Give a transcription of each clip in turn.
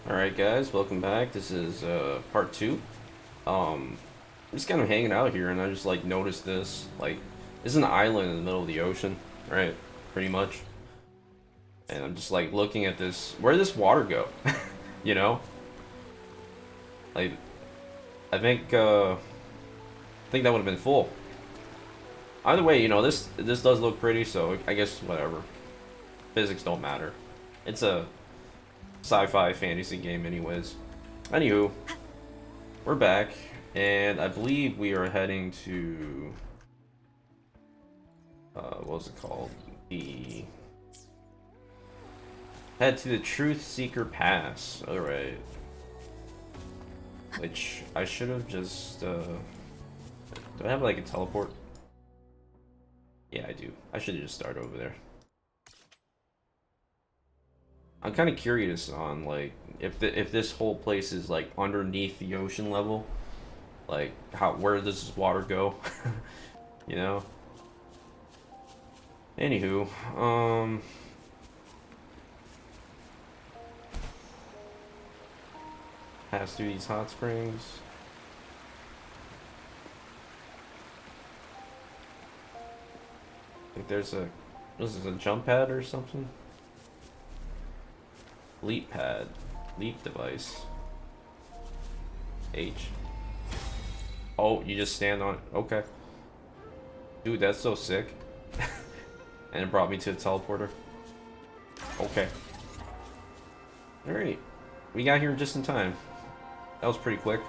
Alright guys, welcome back. This is part 2. I'm just kind of hanging out here and I just like noticed this. Like, this is an island in the middle of the ocean, right? Pretty much. And I'm just like looking at this. Where did this water go? You know? Like, I think that would have been full. Either way, this does look pretty, so I guess whatever. Physics don't matter. It's a sci-fi fantasy game anyways. Anywho, we're back, and I believe we are heading to what was it called? Head to the Truth Seeker Pass. Alright. Which I should have just do I have like a teleport? Yeah, I do. I should have just started over there. I'm kind of curious on like if this whole place is like underneath the ocean level, like where does this water go? You know. Anywho, pass through these hot springs. I think there's a this is a jump pad or something. Leap pad. Leap device. H. Oh, you just stand on it. Okay. Dude, that's so sick. And it brought me to the teleporter. Okay. Alright. We got here just in time. That was pretty quick.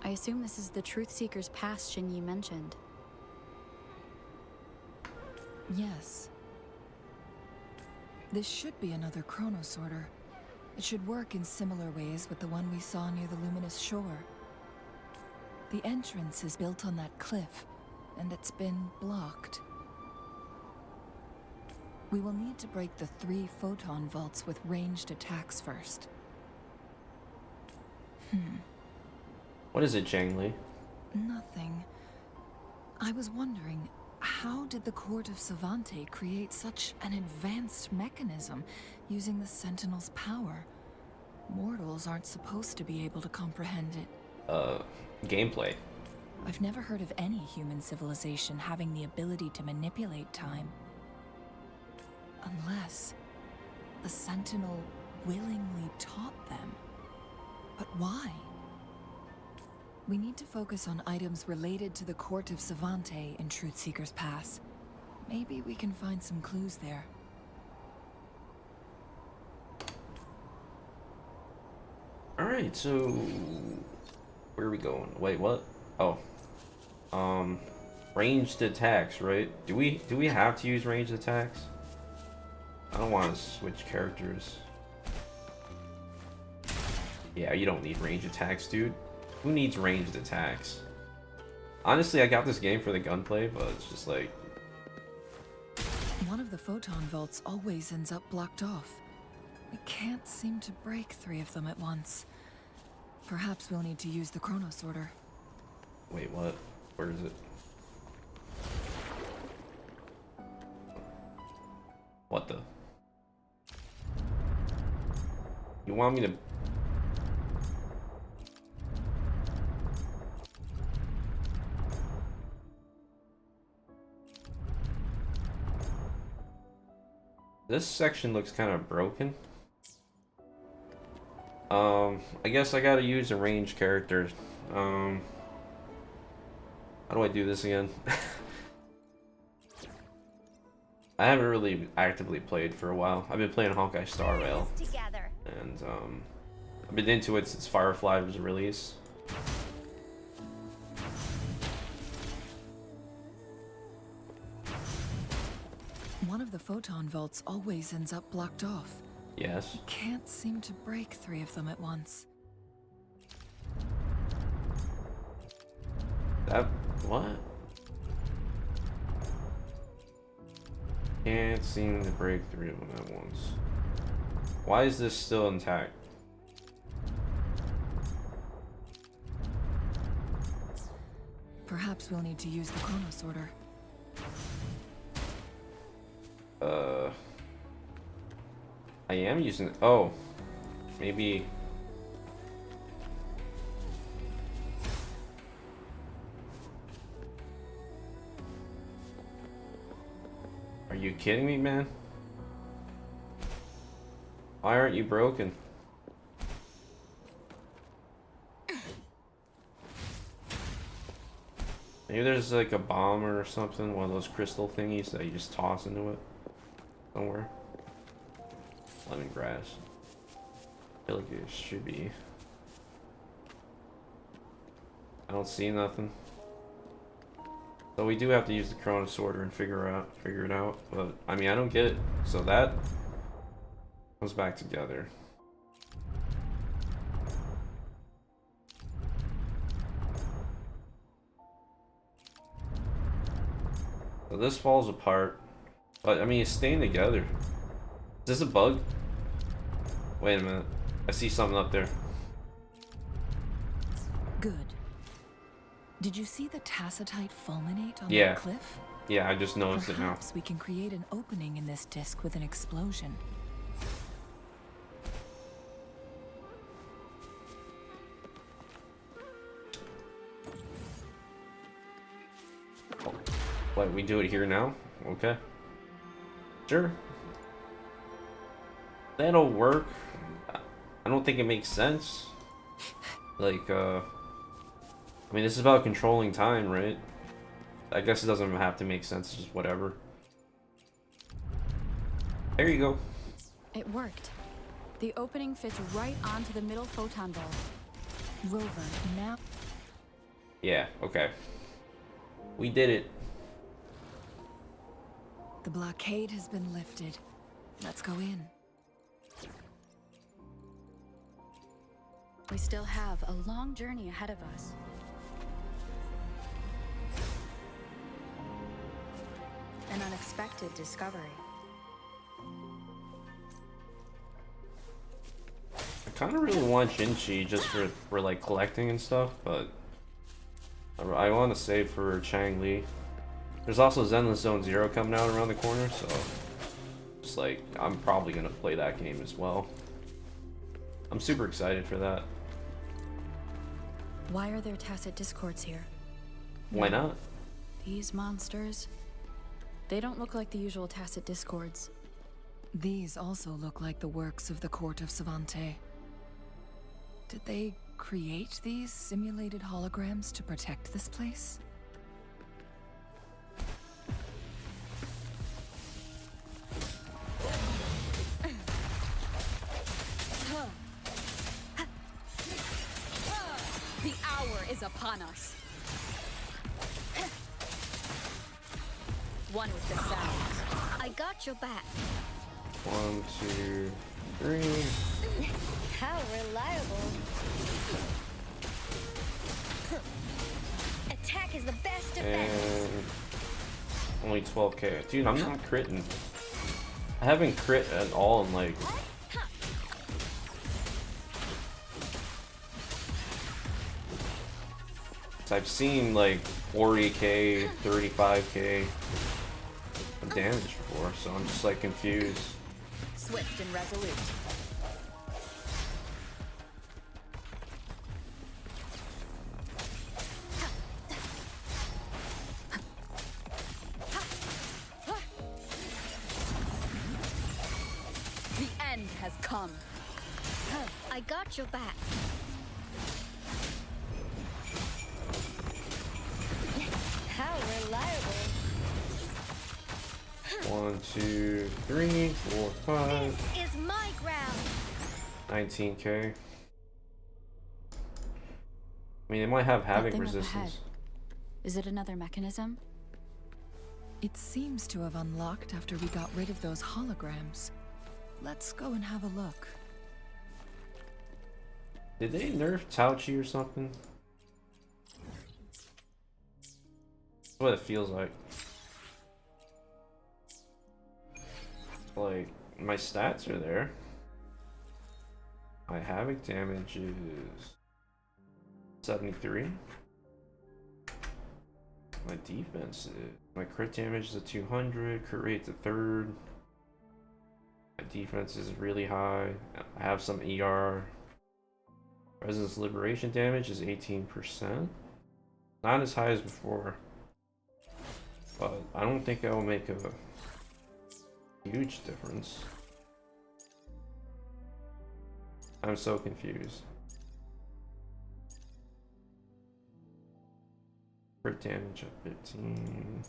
I assume this is the Truth Seeker's Pass Jinhsi mentioned. Yes. This should be another chrono sorter. It should work in similar ways with the one we saw near the luminous shore. The entrance is built on that cliff, and it's been blocked. We will need to break the 3 photon vaults with ranged attacks first. What is it, Changli? Nothing. I was wondering, how did the Court of Savante create such an advanced mechanism using the Sentinel's power? Mortals aren't supposed to be able to comprehend it. Gameplay. I've never heard of any human civilization having the ability to manipulate time. Unless the Sentinel willingly taught them. But why? We need to focus on items related to the Court of Savante in Truth Seeker's Pass. Maybe we can find some clues there. Alright, so where are we going? Wait, what? Oh. Ranged attacks, right? Do we have to use ranged attacks? I don't want to switch characters. Yeah, you don't need ranged attacks, dude. Who needs ranged attacks? Honestly, I got this game for the gunplay, but it's just like... One of the photon vaults always ends up blocked off. We can't seem to break 3 of them at once. Perhaps we'll need to use the chrono sorter. Wait, what? Where is it? What the? You want me to... This section looks kind of broken. I guess I gotta use a ranged character. How do I do this again? I haven't really actively played for a while. I've been playing Honkai Star Rail. And, I've been into it since Firefly was released. One of the photon vaults always ends up blocked off. Yes. We can't seem to break 3 of them at once. That... what? Can't seem to break 3 of them at once. Why is this still intact? Perhaps we'll need to use the chrono sorter. I am using. Oh, maybe. Are you kidding me, man? Why aren't you broken? Maybe there's like a bomb or something, one of those crystal thingies that you just toss into it somewhere. Lemongrass. I feel like it should be. I don't see nothing. So we do have to use the Chrono Sorter and figure it out. But I mean, I don't get it. So that comes back together. So this falls apart, but I mean, it's staying together. Is this a bug? Wait a minute. I see something up there. Good. Did you see the tacitite fulminate on Yeah. that cliff? Yeah, I just noticed it now. Perhaps we can create an opening in this disk with an explosion. What, we do it here now? Okay. Sure. That'll work. I don't think it makes sense. Like, I mean, this is about controlling time, right? I guess it doesn't have to make sense, it's just whatever. There you go. It worked. The opening fits right onto the middle photon ball. Rover, now... Yeah, okay. We did it. The blockade has been lifted. Let's go in. We still have a long journey ahead of us. An unexpected discovery. I kind of really want Jinhsi just for like collecting and stuff, but I want to save for Chang Li. There's also Zenless Zone Zero coming out around the corner, so just like I'm probably gonna play that game as well. I'm super excited for that. Why are there tacit discords here? Why not? These monsters, they don't look like the usual tacit discords. These also look like the works of the court of Savante. Did they create these simulated holograms to protect this place? The hour is upon us. One with the sound. I got your back. 1, 2, 3. How reliable. Attack is the best defense. And only 12k. Dude, I'm not critting. I haven't crit at all in like... I've seen like 40k, 35k of damage before, so I'm just like confused. Swift and resolute. The end has come. I got your back. How reliable. 1, 2, 3, 4, 5. This is my ground. 19k. I mean, it might have havoc thing up ahead. resistance. Is it another mechanism? It seems to have unlocked after we got rid of those holograms. Let's go and have a look. Did they nerf Tauchi or something? That's what it feels like. Like, my stats are there. My havoc damage is 73. My defense is... My crit damage is a 200, crit rate's a third. My defense is really high. I have some ER. Resonance liberation damage is 18%. Not as high as before. But I don't think that will make a huge difference. I'm so confused. Crit damage at 15.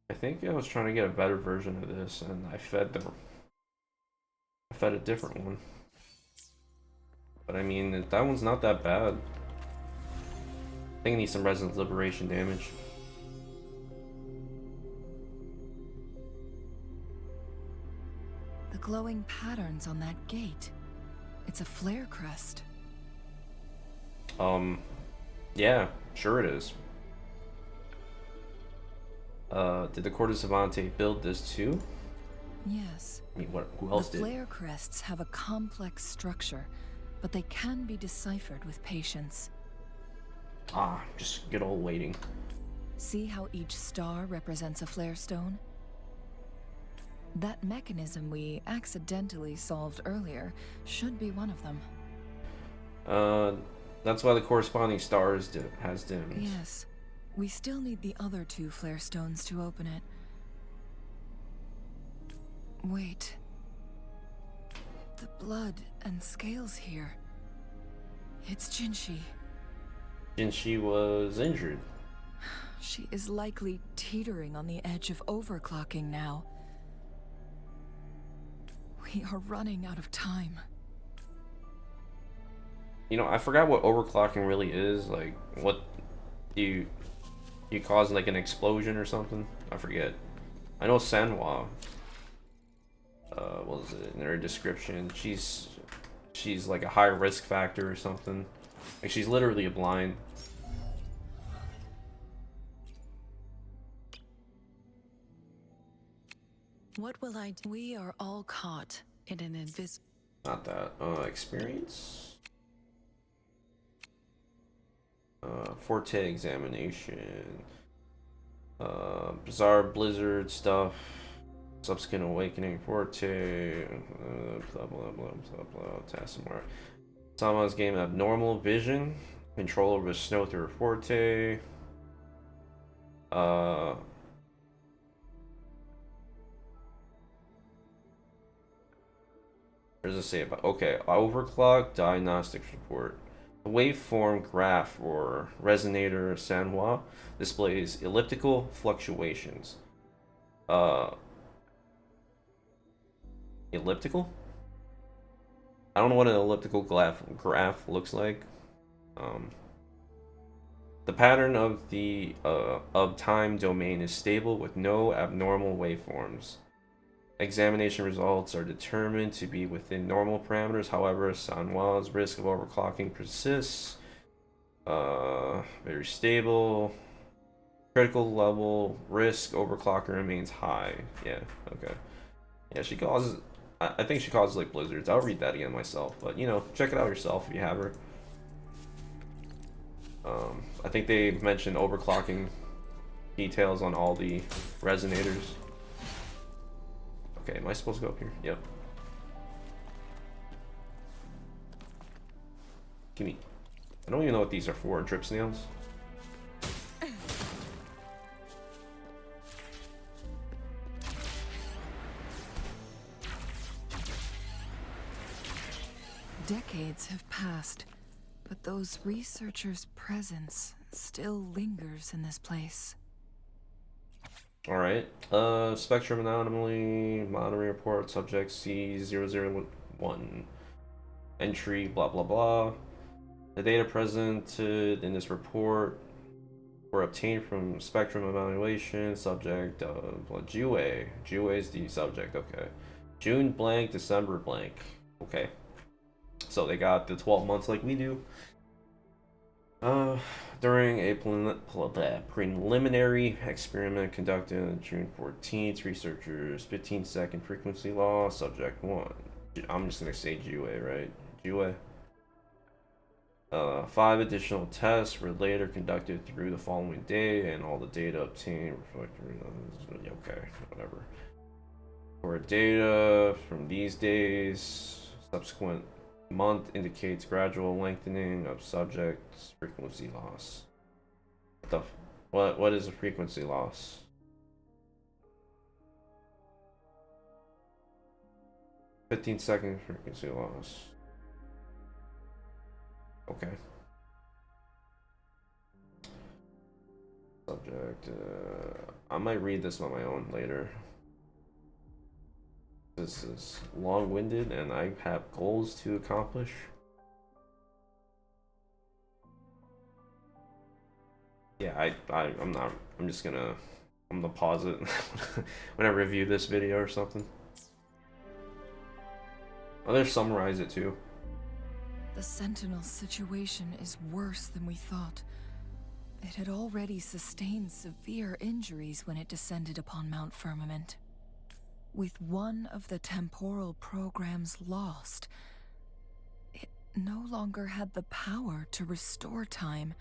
I think I was trying to get a better version of this, and I fed a different one. But I mean, that one's not that bad. I think I need some resonance liberation damage. The glowing patterns on that gate. It's a flare crest. Yeah, sure it is. Did the Court of Savante build this too? Yes. I mean, who else The did? flare crests have a complex structure, but they can be deciphered with patience. Ah, just good old waiting. See how each star represents a flare stone? That mechanism we accidentally solved earlier should be one of them. That's why the corresponding stars has dimmed. Yes. We still need the other two flare stones to open it. Wait. The blood and scales here. It's Jinhsi. Jinhsi was injured. She is likely teetering on the edge of overclocking now. We are running out of time. You know, I forgot what overclocking really is. Like, what you cause like an explosion or something? I forget. I know Sanhua. What was it in their description? She's like a high risk factor or something. Like she's literally a blind. What will I do? We are all caught in an Not that. Experience. Forte examination. Bizarre blizzard stuff. Subsequent awakening forte. Blah blah blah blah blah. Tassimar. Sama's game abnormal vision. Control over snow through forte. What does it say about? Okay, overclock diagnostics report. The waveform graph or resonator Sanhua displays elliptical fluctuations. Elliptical? I don't know what an elliptical graph looks like. The pattern of the time domain is stable with no abnormal waveforms. Examination results are determined to be within normal parameters. However, Sanhua's risk of overclocking persists. Very stable. Critical level risk overclocking remains high. Yeah, okay. Yeah, she causes. I think she causes like blizzards. I'll read that again myself, but you know, check it out yourself if you have her. I think they mentioned overclocking details on all the resonators. Okay, am I supposed to go up here? Yep. Give me. I don't even know what these are for. Drip snails. Decades have passed, but those researchers' presence still lingers in this place. Alright. Spectrum anomaly, monitoring report, subject C001. Entry, blah blah blah. The data presented in this report were obtained from spectrum evaluation, subject, Jue. Jue is the subject, okay. June blank, December blank. Okay. So they got the 12 months like we do. During a preliminary experiment conducted on June 14th, researchers 15-second frequency law, subject 1. I'm just gonna say Jue, right? Jue. 5 additional tests were later conducted through the following day, and all the data obtained reflected. Okay, whatever. For data from these days, subsequent month indicates gradual lengthening of subject's frequency loss. What is a frequency loss? "15-second frequency loss." Okay. Subject. I might read this on my own later. This is long-winded, and I have goals to accomplish. Yeah, I'm not. I'm just gonna. I'm gonna pause it when I review this video or something. I'll just summarize it too. The Sentinel's situation is worse than we thought. It had already sustained severe injuries when it descended upon Mount Firmament. With one of the temporal programs lost, it no longer had the power to restore time.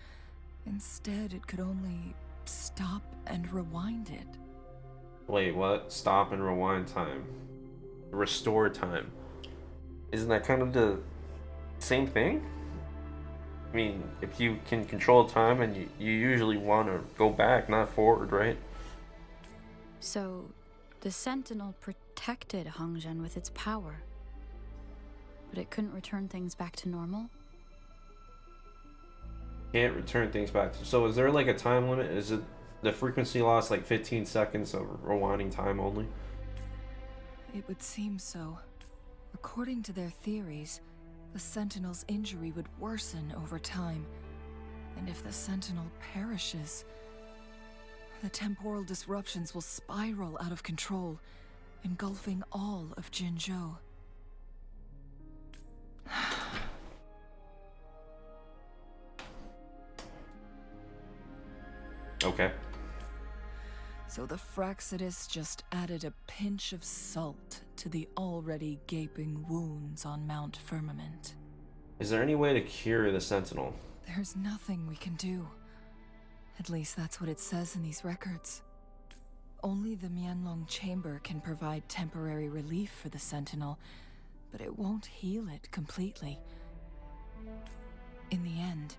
Instead, it could only stop and rewind it. Wait, what? Stop and rewind time. Restore time. Isn't that kind of the same thing? I mean, if you can control time, and you usually want to go back, not forward, right? So, the Sentinel protected Hongzhen with its power. But it couldn't return things back to normal? Can't return things back. So is there like a time limit? Is it the frequency loss like 15 seconds of rewinding time only? It would seem so. According to their theories, the Sentinel's injury would worsen over time. And if the Sentinel perishes, the temporal disruptions will spiral out of control, engulfing all of Jinzhou. Okay. So the Fraxidus just added a pinch of salt to the already gaping wounds on Mount Firmament. Is there any way to cure the Sentinel? There's nothing we can do. At least that's what it says in these records. Only the Mianlong Chamber can provide temporary relief for the Sentinel, but it won't heal it completely. In the end,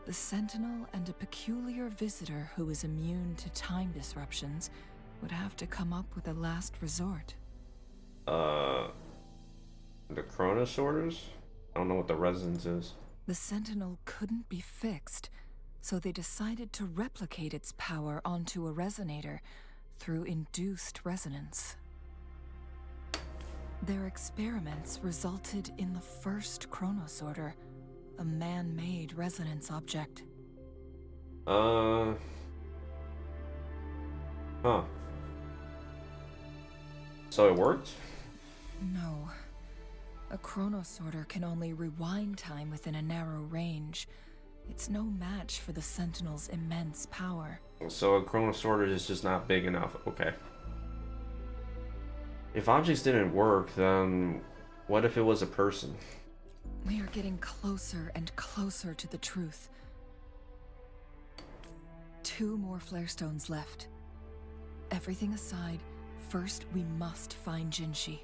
the Sentinel and a peculiar visitor who is immune to time disruptions would have to come up with a last resort. The Cronus orders? I don't know what the resonance is. The Sentinel couldn't be fixed, so they decided to replicate its power onto a resonator through induced resonance. Their experiments resulted in the first Chronosorter, a man-made resonance object. Huh. So it worked? No. A Chronosorter can only rewind time within a narrow range. It's no match for the Sentinel's immense power. So a Chronosorter is just not big enough. Okay. If objects didn't work, then what if it was a person? We are getting closer and closer to the truth. 2 more flare stones left. Everything aside, first we must find Jinhsi.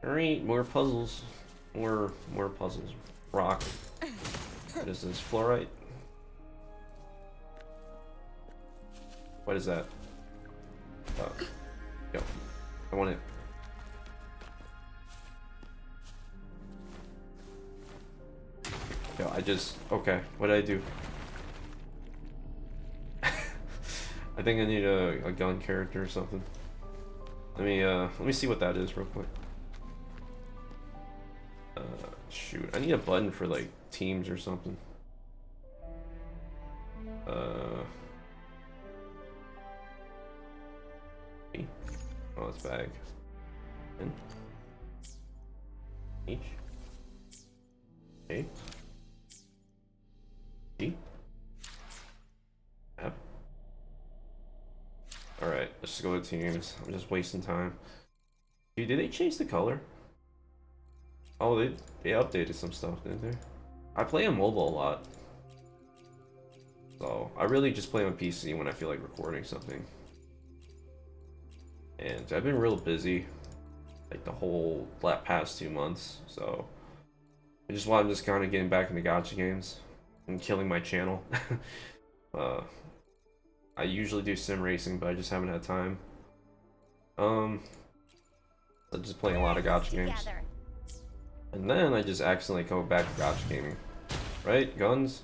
Alright, more puzzles. More puzzles. Rock. What is this? Fluorite? What is that? Yo. I want it. Yo, okay, what did I do? I think I need a gun character or something. Let me see what that is real quick. Shoot, I need a button for like teams or something. Oh, it's bag. In. Each. Okay. G. F. Alright, let's just go to teams. I'm just wasting time. Dude, did they change the color? Oh, they updated some stuff, didn't they? I play on mobile a lot. So, I really just play on PC when I feel like recording something. And I've been real busy, like the whole past 2 months. So I just I'm just kind of getting back into gacha games and killing my channel. uh, I usually do sim racing, but I just haven't had time. I'm just playing a lot of gacha games. Together. And then I just accidentally go back to gacha gaming. Right? Guns?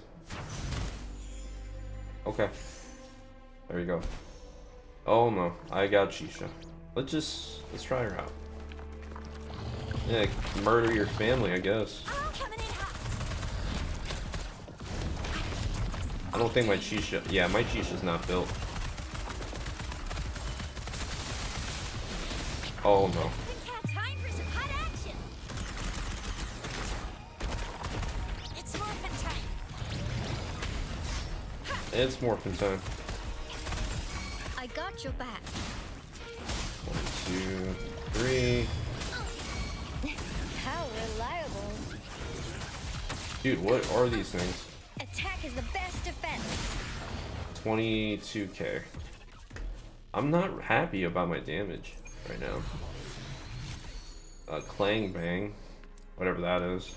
Okay. There you go. Oh no, I got Shisha. Let's try her out. Yeah, murder your family, I guess. I'm coming in hot. I don't think my Shisha. Yeah, my Shisha's not built. Oh no. We've got time for some hot action. It's morphin' time. It's morphin' time. I got your back. 1, 2, 3. How reliable. Dude, what are these things? Attack is the best defense. 22k. I'm not happy about my damage right now. Clang bang, whatever that is.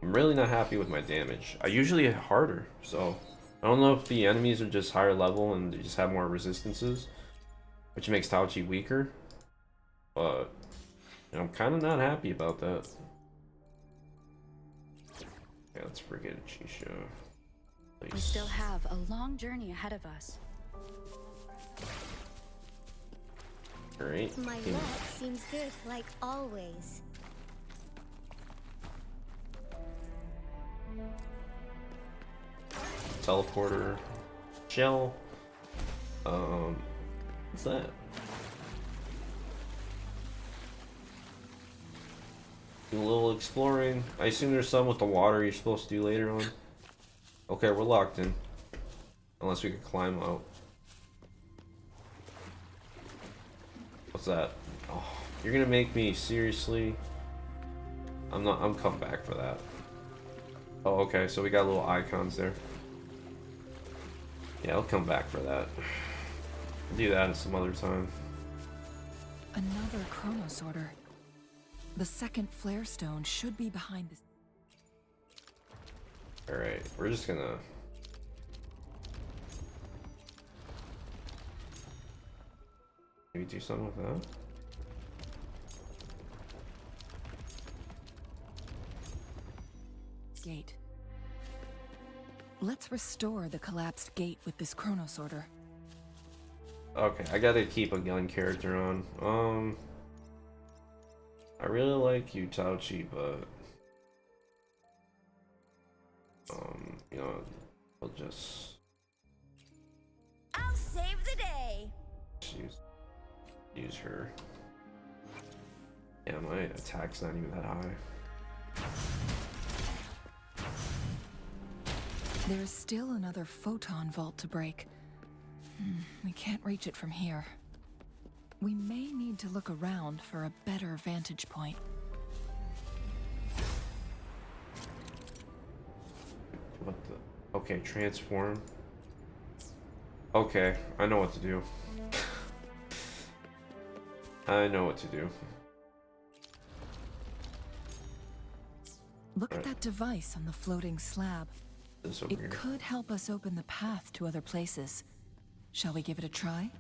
I'm really not happy with my damage. I usually hit harder, so I don't know if the enemies are just higher level and they just have more resistances, which makes Tauchi weaker. But I'm kind of not happy about that. Yeah, let's forget Chisha. We still have a long journey ahead of us. Great. My luck seems good, like always. Teleporter. Shell. What's that? Do a little exploring. I assume there's some with the water you're supposed to do later on. Okay, we're locked in. Unless we could climb out. What's that? Oh, you're gonna make me seriously? I'm coming back for that. Oh, okay, so we got little icons there. Yeah, I'll come back for that. I'll do that some other time. Another Chronos order. The second flare stone should be behind this. Alright, we're just gonna... maybe do something with that? Gate. Let's restore the collapsed gate with this Chronos order. Okay, I gotta keep a gun character on. I really like you, Tauchi, but... you know, I'll just I'll save the day. use her. Yeah, my attack's not even that high. There's still another photon vault to break. We can't reach it from here. We may need to look around for a better vantage point. What the? Okay, transform. Okay, I know what to do. I know what to do. Look at that device on the floating slab. This over It here. could help us open the path to other places. Shall we give it a try?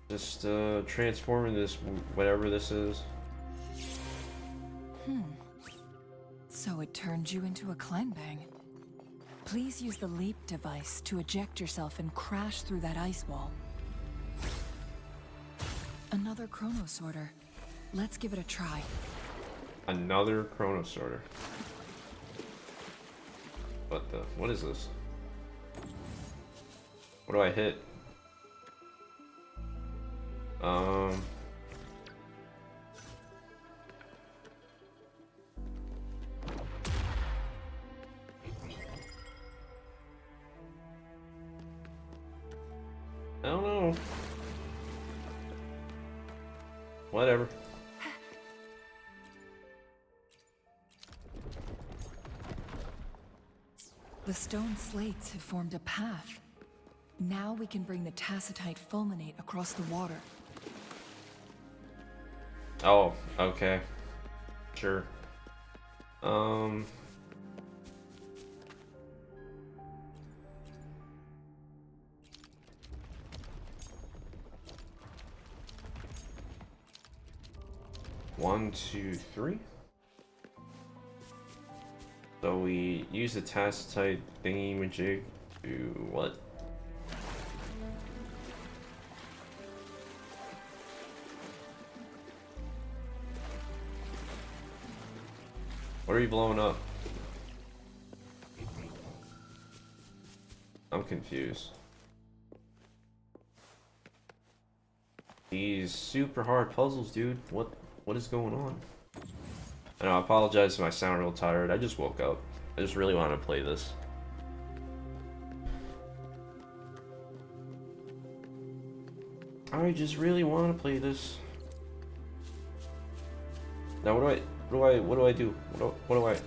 Just transforming this, whatever this is. So it turned you into a Kleinbang. Please use the leap device to eject yourself and crash through that ice wall. Another Chronos order. Let's give it a try. Another Chronos order. What is this? What do I hit? I don't know. Whatever. The stone slates have formed a path. Now we can bring the tacitite fulminate across the water. Oh, okay. Sure. One, two, three. So we use the tacitite thingy majig to what? What are you blowing up? I'm confused. These super hard puzzles, dude. What is going on? I know, I apologize if I sound real tired. I just woke up. I just really want to play this. I just really want to play this. Now what do I do? What do I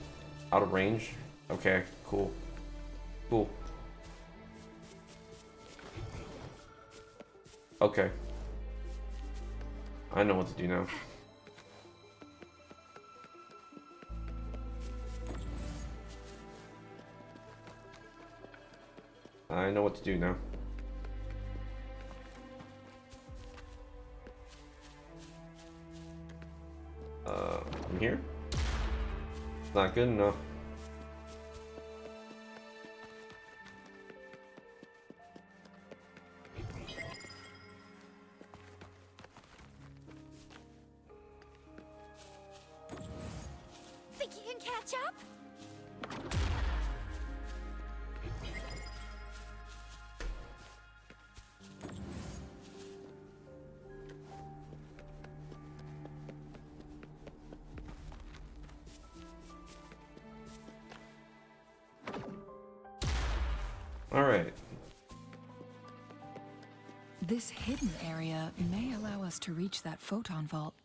out of range? Okay, cool. Cool. Okay. I know what to do now. I know what to do now. From here? Not good enough. Think you can catch up? Alright. This hidden area may allow us to reach that photon vault.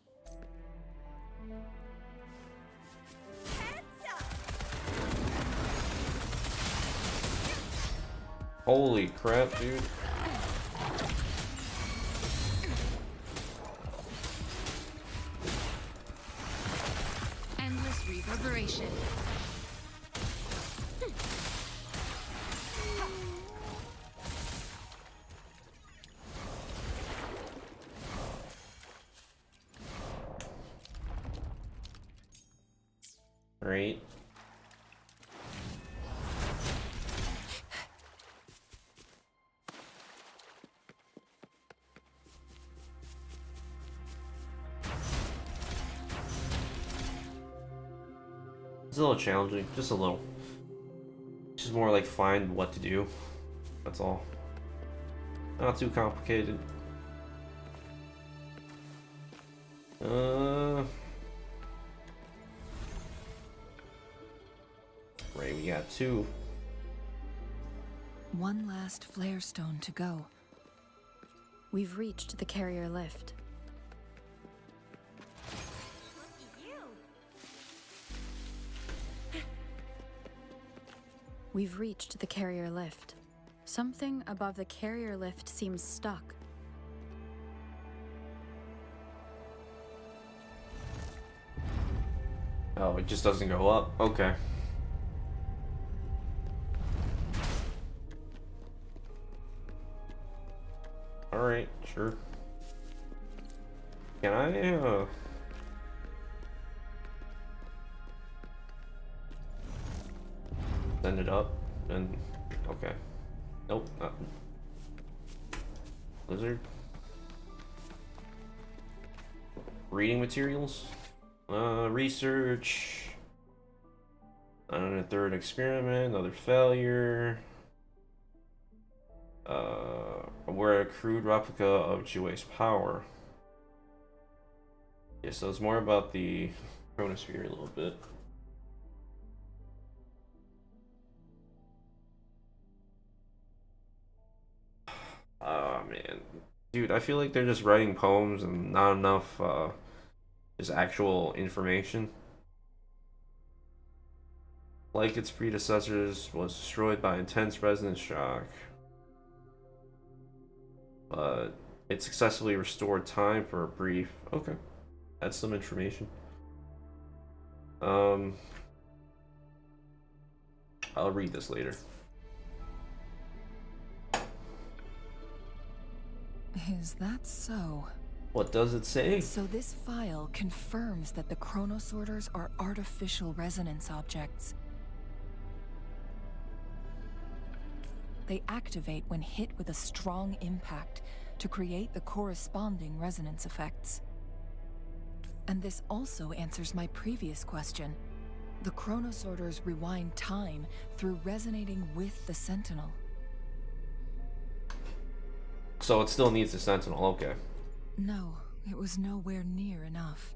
Heads up! Holy crap, dude. Endless reverberation. Right. It's a little challenging, just a little. It's just more like find what to do. That's all. Not too complicated. Right, we got two. One last flare stone to go. We've reached the carrier lift. We've reached the carrier lift. Something above the carrier lift seems stuck. Oh, it just doesn't go up? Okay. Alright, sure. Can I, send it up? And, okay. Nope, not. Lizard? Reading materials? Research. On a third experiment, another failure. We're a crude replica of Jue's power. Yeah, so it's more about the chronosphere a little bit. Oh man. Dude, I feel like they're just writing poems and not enough just actual information. like its predecessors, was destroyed by intense resonance shock. But it successfully restored time for a brief. Okay, that's some information. I'll read this later. Is that so? What does it say? So this file confirms that the chronosorters are artificial resonance objects. They activate when hit with a strong impact to create the corresponding resonance effects. And this also answers my previous question. The chronosorters rewind time through resonating with the Sentinel. So it still needs the Sentinel, okay. No, it was nowhere near enough.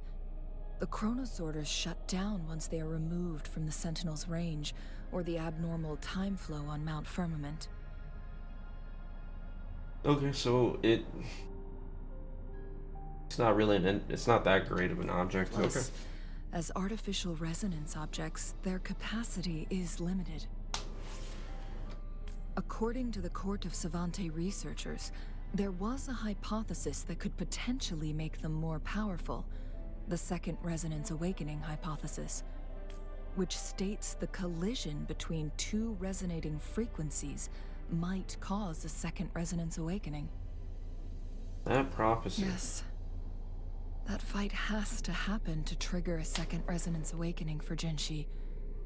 The chronosorters shut down once they are removed from the Sentinel's range, or the abnormal time flow on Mount Firmament. Okay, so it's not really it's not that great of an object. Plus, Okay. as artificial resonance objects, their capacity is limited. According to the Court of Savante researchers, there was a hypothesis that could potentially make them more powerful, the Second Resonance Awakening hypothesis, which states the collision between two resonating frequencies might cause a Second Resonance Awakening. That prophecy. Yes. That fight has to happen to trigger a Second Resonance Awakening for Jinhsi,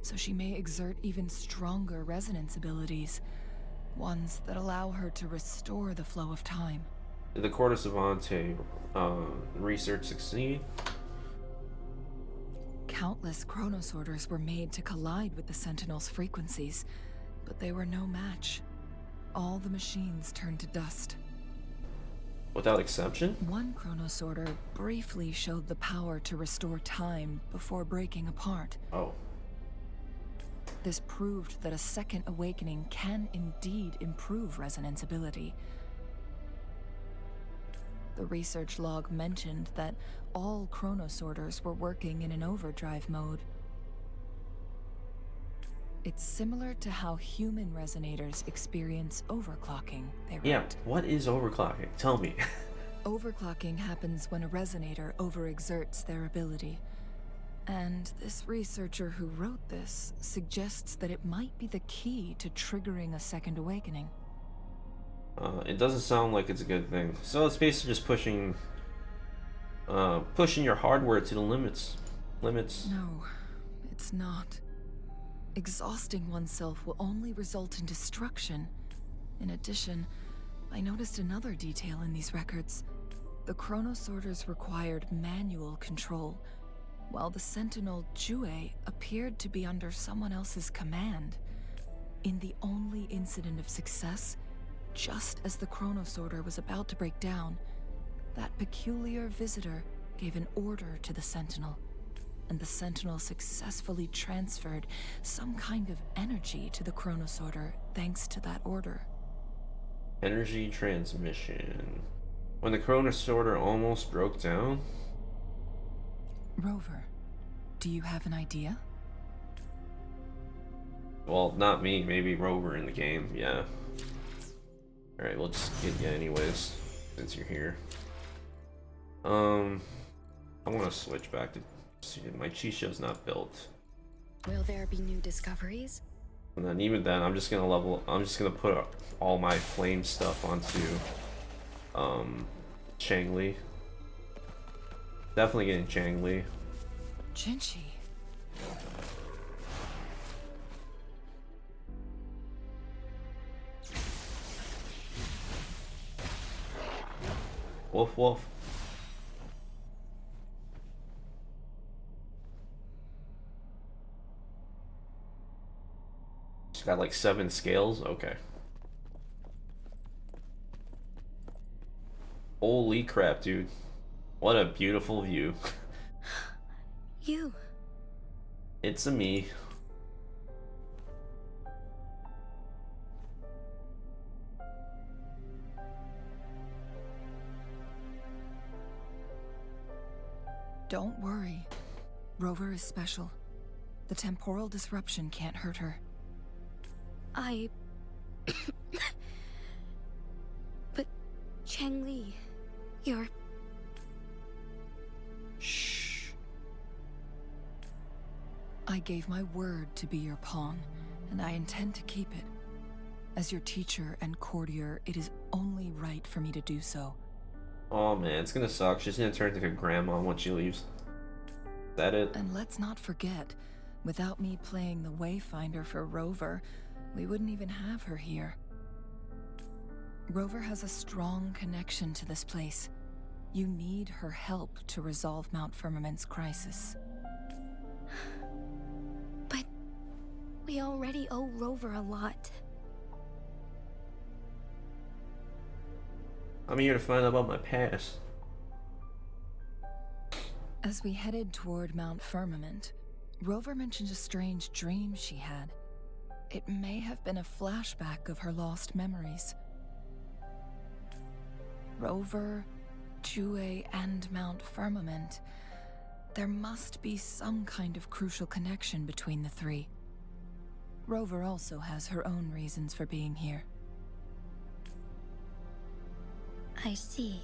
so she may exert even stronger resonance abilities, ones that allow her to restore the flow of time. Did the Court of Savante research succeed? Countless chronosorters were made to collide with the Sentinel's frequencies, but they were no match. All the machines turned to dust. Without exception? One chronosorter briefly showed the power to restore time before breaking apart. Oh. This proved that a second awakening can indeed improve resonance ability. The research log mentioned that all chronosorters were working in an overdrive mode. It's similar to how human resonators experience overclocking, they wrote. Yeah, what is overclocking? Tell me. Overclocking happens when a resonator overexerts their ability. And this researcher who wrote this suggests that it might be the key to triggering a second awakening. It doesn't sound like it's a good thing. So it's basically just pushing your hardware to the limits. No, it's not. Exhausting oneself will only result in destruction. In addition, I noticed another detail in these records. The chronosorters required manual control, while the Sentinel Jue appeared to be under someone else's command. In the only incident of success, just as the chronosorter was about to break down, that peculiar visitor gave an order to the Sentinel, and the Sentinel successfully transferred some kind of energy to the chronosorter thanks to that order. Energy transmission. When the chronosorter almost broke down? Rover, do you have an idea? Well, not me. Maybe Rover in the game. Yeah. Alright, we'll just get you anyways, since you're here. I want to switch back to... See, my Chisho's not built. Will there be new discoveries? And then even then, I'm just gonna put all my flame stuff onto Changli. Definitely getting Changli. Jinhsi. Woof woof. She's got like 7 scales. Okay. Holy crap, dude. What a beautiful view. You. It's a me. Don't worry. Rover is special. The temporal disruption can't hurt her. But Changli, you're... Shh. I gave my word to be your pawn, and I intend to keep it. As your teacher and courtier, it is only right for me to do so. Oh man, it's gonna suck. She's gonna turn into a grandma once she leaves. Is that it? And let's not forget, without me playing the Wayfinder for Rover, we wouldn't even have her here. Rover has a strong connection to this place. You need her help to resolve Mount Firmament's crisis. But we already owe Rover a lot. I'm here to find out about my past. As we headed toward Mount Firmament, Rover mentioned a strange dream she had. It may have been a flashback of her lost memories. Rover, Jue, and Mount Firmament. There must be some kind of crucial connection between the three. Rover also has her own reasons for being here. I see.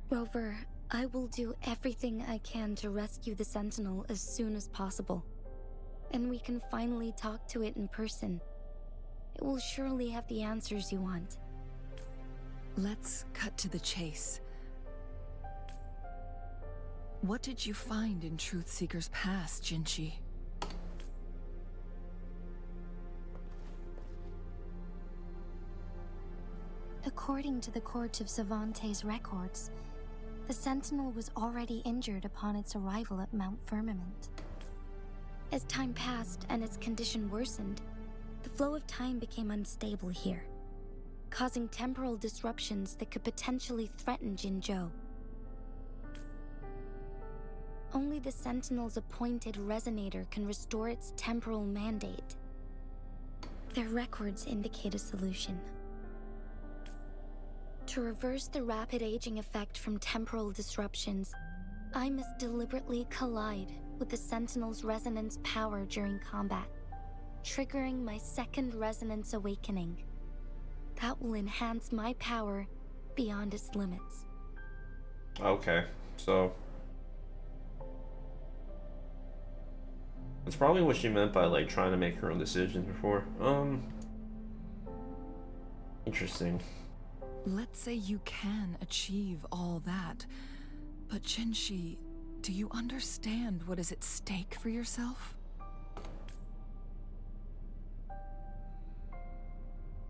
Rover, I will do everything I can to rescue the Sentinel as soon as possible. And we can finally talk to it in person. It will surely have the answers you want. Let's cut to the chase. What did you find in Truthseeker's past, Jinhsi? According to the Court of Savante's records, the Sentinel was already injured upon its arrival at Mount Firmament. As time passed and its condition worsened, the flow of time became unstable here, causing temporal disruptions that could potentially threaten Jinzhou. Only the Sentinel's appointed resonator can restore its temporal mandate. Their records indicate a solution. To reverse the rapid aging effect from temporal disruptions, I must deliberately collide with the Sentinel's resonance power during combat, triggering my second resonance awakening. That will enhance my power beyond its limits. Okay, so that's probably what she meant by like trying to make her own decisions before. Interesting. Let's say you can achieve all that, but Jinhsi, do you understand what is at stake for yourself?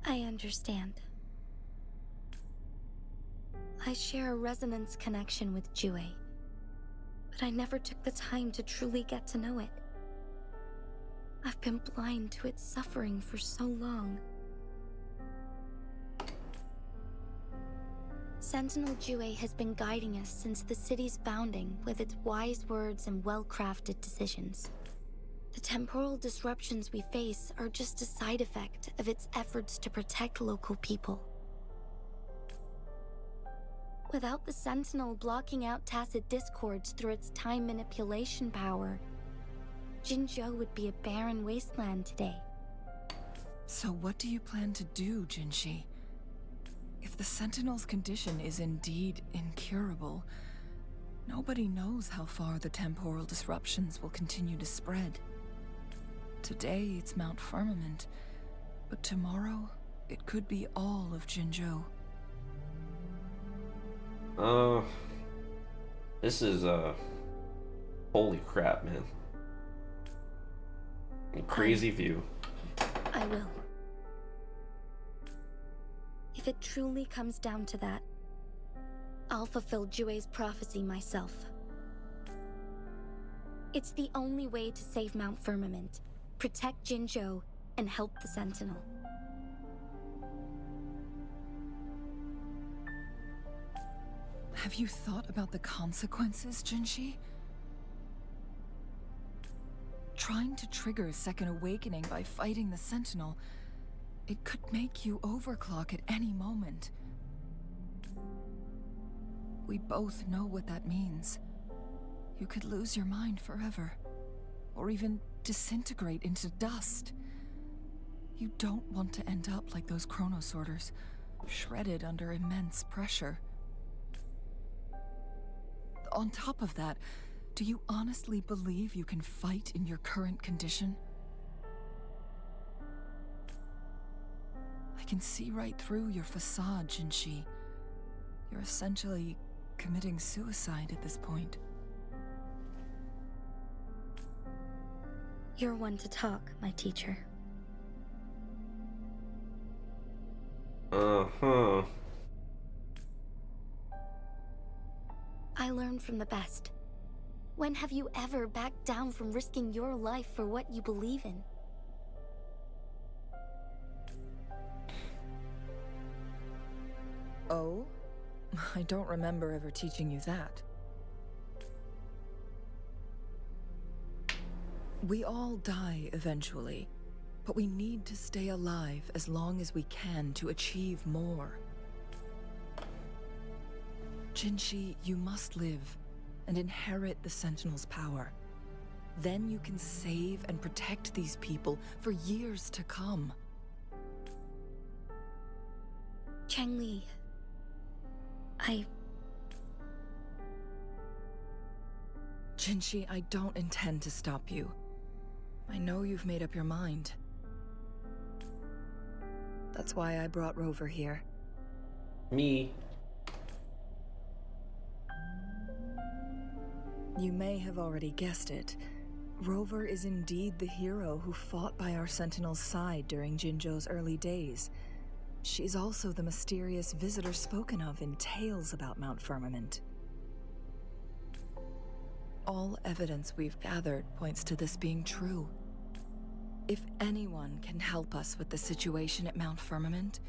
I understand. I share a resonance connection with Jue, but I never took the time to truly get to know it. I've been blind to its suffering for so long. Sentinel Jue has been guiding us since the city's founding with its wise words and well-crafted decisions. The temporal disruptions we face are just a side effect of its efforts to protect local people. Without the Sentinel blocking out tacit discords through its time manipulation power, Jinzhou would be a barren wasteland today. So what do you plan to do, Jinhsi? If the Sentinel's condition is indeed incurable, nobody knows how far the temporal disruptions will continue to spread. Today it's Mount Firmament, but tomorrow it could be all of Jinzhou. This is holy crap, man. A crazy view. I will. If it truly comes down to that, I'll fulfill Jue's prophecy myself. It's the only way to save Mount Firmament, protect Jinzhou, and help the Sentinel. Have you thought about the consequences, Jinhsi? Trying to trigger a second awakening by fighting the Sentinel, it could make you overclock at any moment. We both know what that means. You could lose your mind forever, or even disintegrate into dust. You don't want to end up like those chronosorters, shredded under immense pressure. On top of that, do you honestly believe you can fight in your current condition? I can see right through your facade, Jinhsi. You're essentially committing suicide at this point. You're one to talk, my teacher. Uh-huh. I learned from the best. When have you ever backed down from risking your life for what you believe in? Oh? I don't remember ever teaching you that. We all die eventually, but we need to stay alive as long as we can to achieve more. Jinhsi, you must live and inherit the Sentinel's power. Then you can save and protect these people for years to come. Changli, Jinhsi, I don't intend to stop you. I know you've made up your mind. That's why I brought Rover here. Me. You may have already guessed it. Rover is indeed the hero who fought by our Sentinel's side during Jinzhou's early days. She's also the mysterious visitor spoken of in tales about Mount Firmament. All evidence we've gathered points to this being true. If anyone can help us with the situation at Mount Firmament,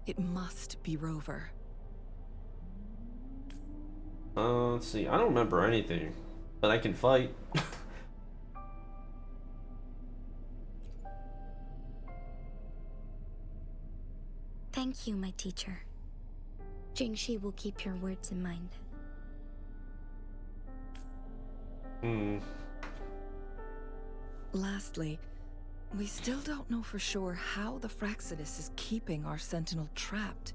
it must be Rover. Let's see. I don't remember anything, but I can fight. thank you, my teacher. Jinhsi will keep your words in mind. Lastly, we still don't know for sure how the Fraxidus is keeping our Sentinel trapped.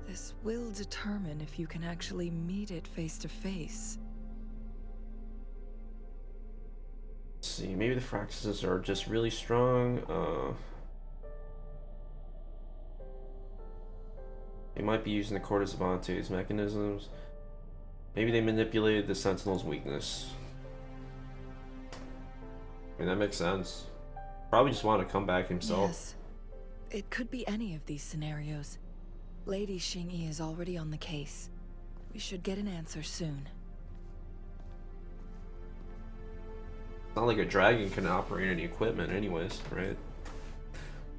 This will determine if you can actually meet it face to face. Let's see, maybe the Fraxes are just really strong. They might be using the Court of Savante's mechanisms. Maybe they manipulated the Sentinel's weakness. I mean, that makes sense. Probably just want to come back himself. Yes. It could be any of these scenarios. Lady Xingyi is already on the case. We should get an answer soon. It's not like a dragon can operate any equipment anyways, right?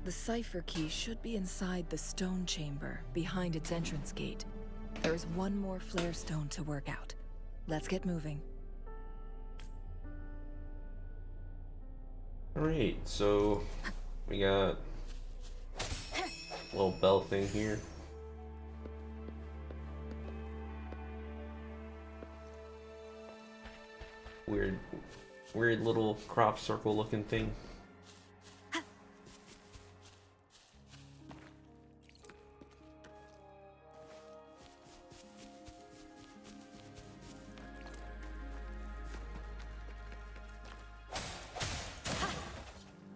The cipher key should be inside the stone chamber, behind its entrance gate. There is one more flare stone to work out. Let's get moving. Alright, so we got a little bell thing here. Weird little crop circle looking thing.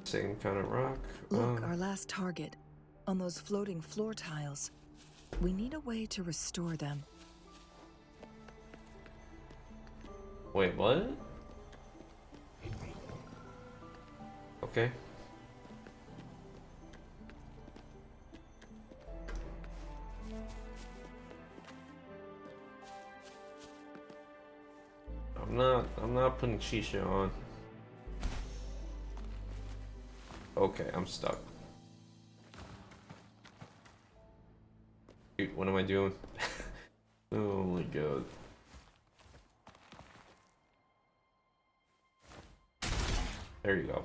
Same kind of rock. Look, our last target. On those floating floor tiles. We need a way to restore them. Wait, what? Okay. I'm not putting Shisha on. Okay, I'm stuck. Dude, what am I doing? Oh my god. There you go.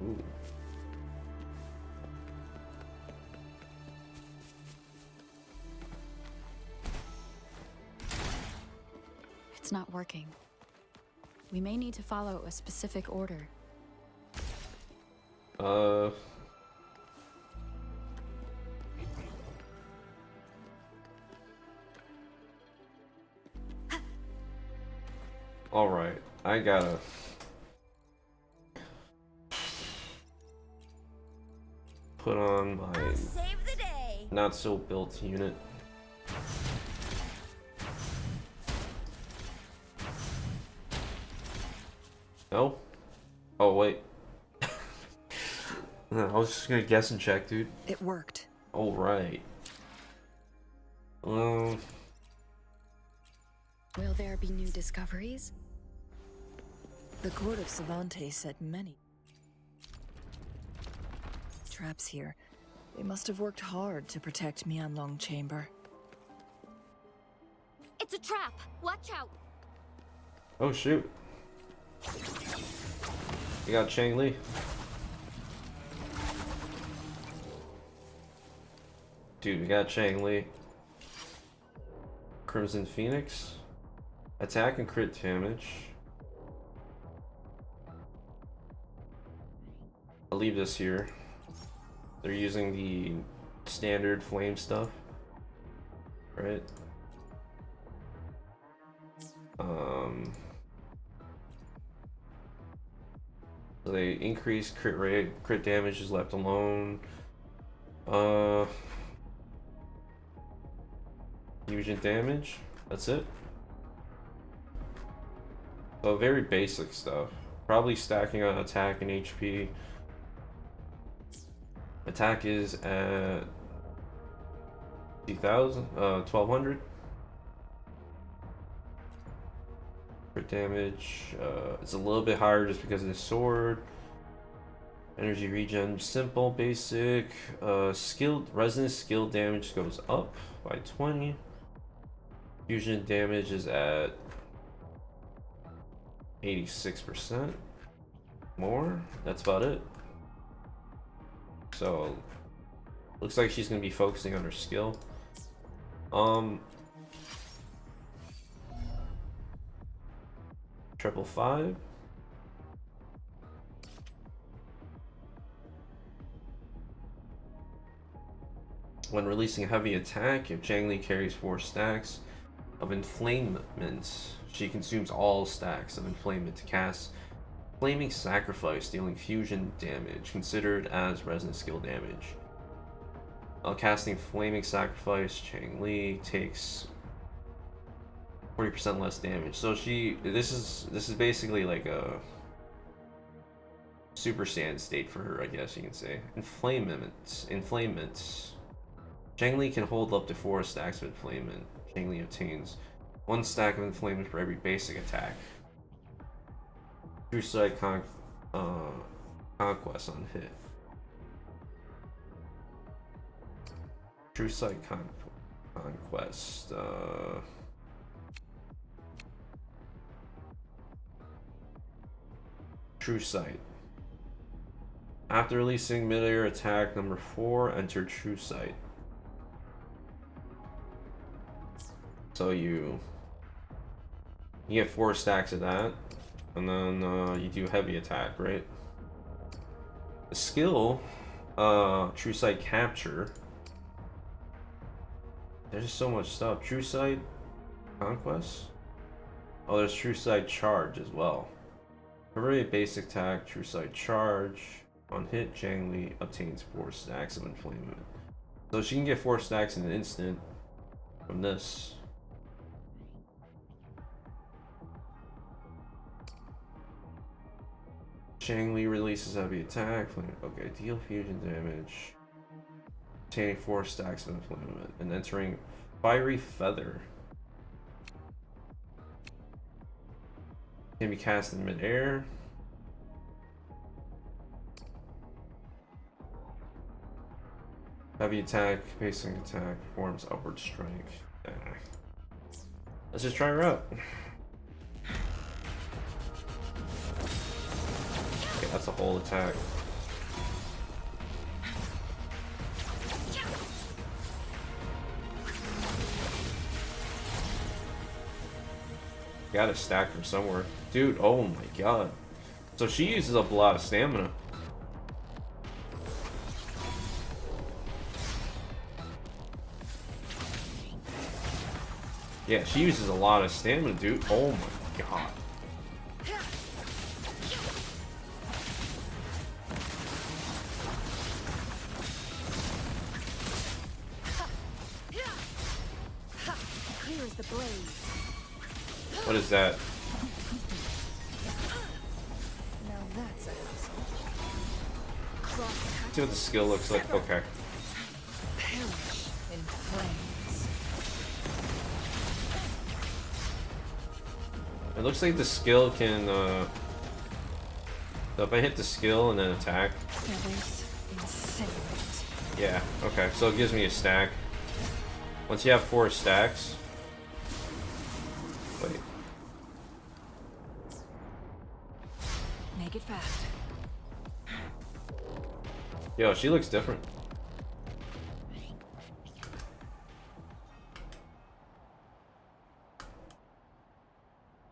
Ooh. It's not working. We may need to follow a specific order. All right, I gotta put on my I'll save the day. not so built unit. No? Oh wait. I was just gonna guess and check, dude. It worked. All right. Will there be new discoveries? The court of Savante set many traps here. They must have worked hard to protect Mianlong Chamber. It's a trap. Watch out. Oh shoot. You got Chang Li. Dude, we got Chang Li. Crimson Phoenix. Attack and crit damage. I'll leave this here. They're using the standard flame stuff. Right? So they increase crit rate, crit damage is left alone. Fusion damage, that's it. So very basic stuff. Probably stacking on attack and HP. Attack is at 1200. Crit damage, it's a little bit higher just because of the sword. Energy regen, simple, basic. Skilled resonance skill damage goes up by 20. Fusion damage is at 86% more. That's about it. So looks like she's gonna be focusing on her skill. Triple 5. When releasing a heavy attack, if Chang Li carries 4 stacks of enflamement, she consumes all stacks of enflamement to cast Flaming Sacrifice, dealing fusion damage, considered as resonant skill damage. While casting Flaming Sacrifice, Chang Li takes 40% less damage. So this is basically like a Super Saiyan state for her, I guess you can say. Enflamements. Chang Li can hold up to 4 stacks of enflamement. Chang Li obtains 1 stack of enflamement for every basic attack. True Sight Conquest on hit. True Sight Conquest. True Sight. After releasing mid-air attack number 4, enter True Sight. So you get 4 stacks of that, and then you do heavy attack, right? The skill, True Sight Capture. There's just so much stuff. True Sight Conquest. Oh, there's True Sight Charge as well. For very basic attack, True Sight Charge. On hit, Chang Li obtains 4 stacks of enflamement. So she can get 4 stacks in an instant from this. Chang Li releases heavy attack. Okay, deal fusion damage. Obtaining 4 stacks of enflamement and entering Fiery Feather. Can be cast in mid-air. Heavy attack, basic attack, performs upward strike. Let's just try her out. Okay, that's a whole attack. Got a stack from somewhere. Dude, oh my god. So she uses up a lot of stamina. Yeah, she uses a lot of stamina, dude. Oh my god. Clear as the blaze. What is that? Now that's a hassle. See what the skill looks like. Okay. Perish in flames. It looks like the skill can, so if I hit the skill and then attack. Feathers incinerate. Yeah, okay. So it gives me a stack. Once you have 4 stacks. Wait. Make it fast. Yo, she looks different.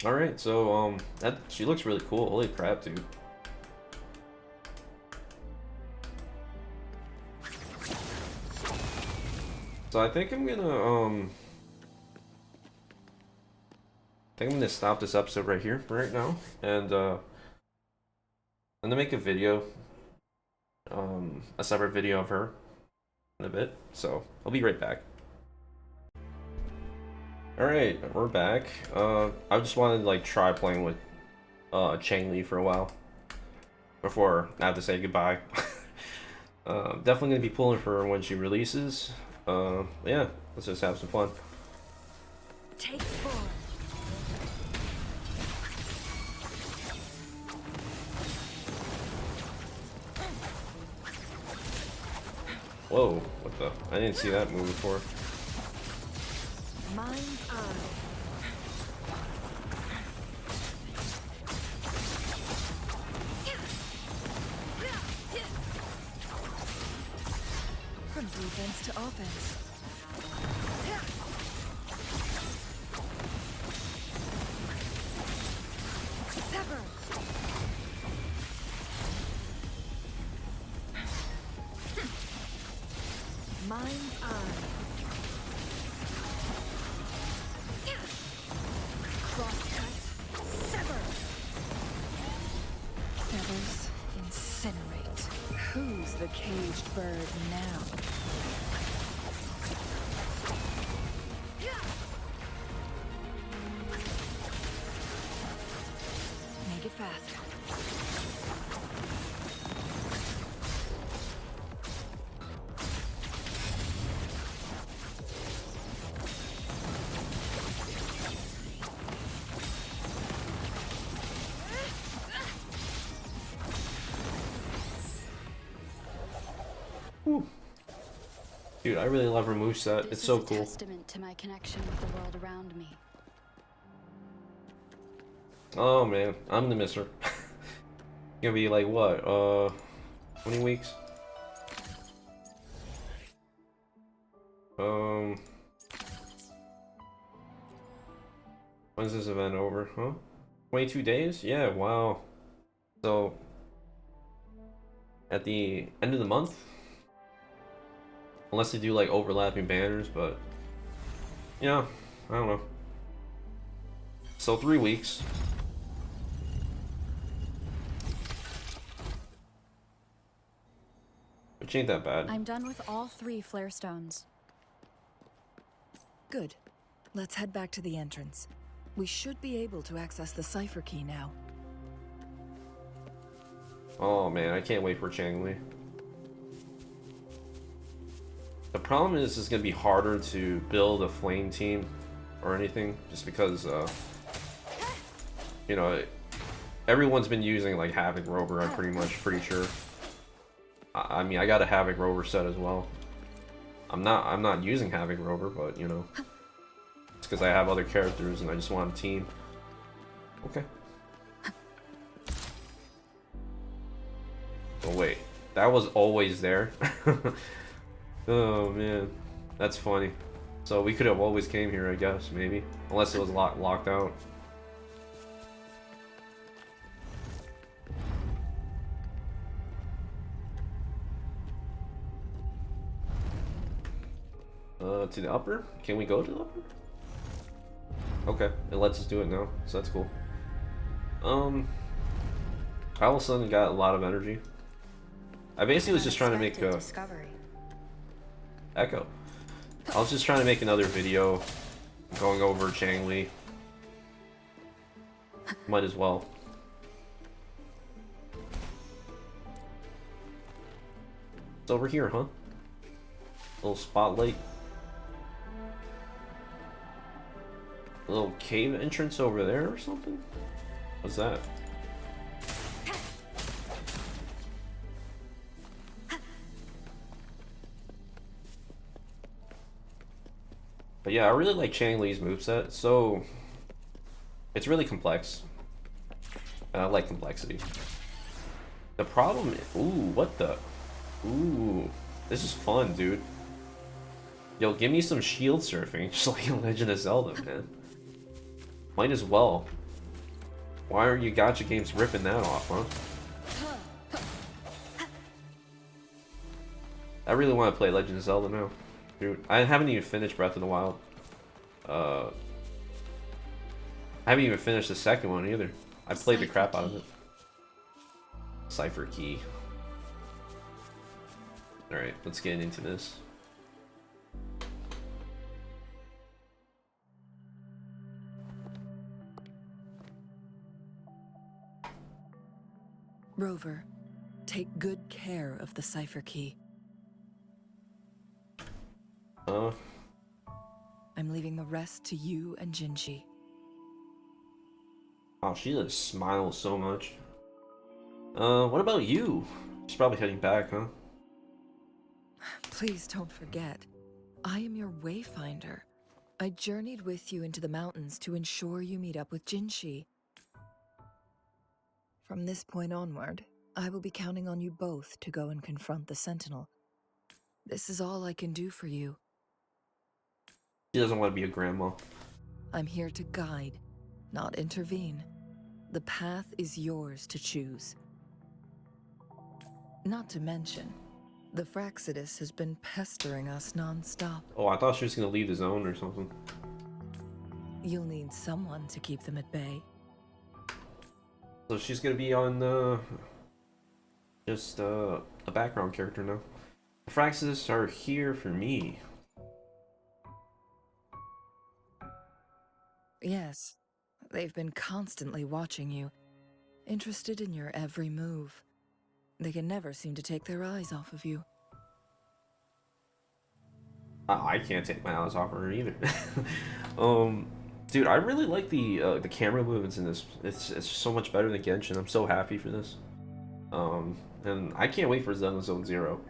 Alright, so, that she looks really cool. Holy crap, dude. So I think I'm gonna, stop this episode right here, right now. And, I'm gonna make a video, a separate video of her in a bit. So, I'll be right back. Alright, we're back. I just wanted to like try playing with Chang-Li for a while before I have to say goodbye. Definitely gonna be pulling for her when she releases. Yeah, let's just have some fun. Take 4. Whoa, what the? I didn't see that move before. Mind's eye. From defense to offense. Sever. Mind's eye. Crosscut. Sever. Feathers incinerate. Who's the caged bird now? Make it fast. Whew. Dude, I really love her moveset. This It's so is a cool. testament to my connection with the world around me. Oh man, I'm gonna miss her. Gonna be like what? 20 weeks? When's this event over? Huh? 22 days? Yeah, wow. So, at the end of the month? Unless they do like overlapping banners, but yeah, I don't know. So 3 weeks. Which ain't that bad. I'm done with all 3 flare stones. Good. Let's head back to the entrance. We should be able to access the cipher key now. Oh man, I can't wait for Chang-Li. The problem is it's gonna be harder to build a flame team or anything, just because you know, everyone's been using like Havoc Rover. I'm pretty sure. I mean, I got a Havoc Rover set as well. I'm not using Havoc Rover, but you know, it's because I have other characters and I just want a team. Okay. Oh wait, that was always there. Oh man, that's funny. So we could have always came here, I guess, maybe, unless it was locked out. To the upper? Can we go to the upper? Okay, it lets us do it now, so that's cool. I all of a sudden got a lot of energy. I basically was just trying to make a discovery. echo. I was just trying to make another video going over Changli. Might as well. It's over here, huh? Little spotlight. A little cave entrance over there or something? What's that? But yeah, I really like Changli's moveset. So it's really complex. And I like complexity. The problem is, ooh, what the? Ooh, this is fun, dude. Yo, give me some shield surfing, just like in Legend of Zelda, man. Might as well. Why are you gacha games ripping that off, huh? I really want to play Legend of Zelda now. Dude, I haven't even finished Breath of the Wild. I haven't even finished the second one either. I played the crap out of it. Cipher key. Alright, let's get into this. Rover, take good care of the cipher key. I'm leaving the rest to you and Jinhsi. Oh, she just smiles so much. What about you? She's probably heading back, huh? Please don't forget, I am your wayfinder. I journeyed with you into the mountains to ensure you meet up with Jinhsi. From this point onward, I will be counting on you both to go and confront the Sentinel. This is all I can do for you. She doesn't want to be a grandma. I'm here to guide, not intervene. The path is yours to choose. Not to mention, the Fraxidus has been pestering us non-stop. Oh, I thought she was gonna leave the zone or something. You'll need someone to keep them at bay. So she's gonna be on just a background character now. The Fraxis are here for me. Yes, they've been constantly watching you, interested in your every move. They can never seem to take their eyes off of you. I can't take my eyes off her either. Dude, I really like the camera movements in this. It's so much better than Genshin. I'm so happy for this. And I can't wait for Zelda Zone Zero.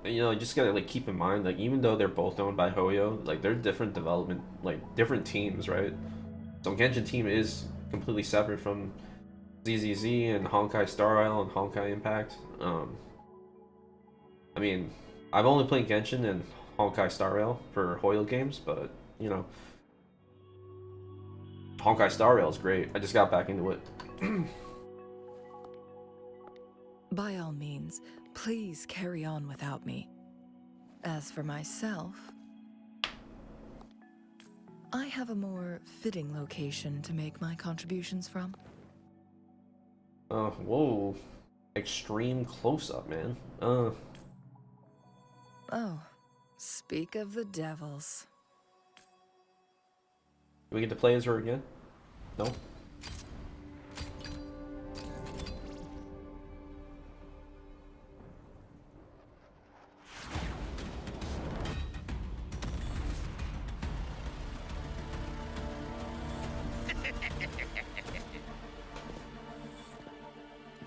You know, you just gotta like keep in mind, like even though they're both owned by Hoyo, like they're different development, like different teams, right? So Genshin team is completely separate from ZZZ and Honkai Star Isle and Honkai Impact. I mean, I've only played Genshin and Honkai Star Rail for Hoyo games, but you know, Honkai Star Rail is great. I just got back into it. By all means, please carry on without me. As for myself, I have a more fitting location to make my contributions from. Whoa. Extreme close-up, man. Oh, speak of the devils. Do we get to play as her again? No?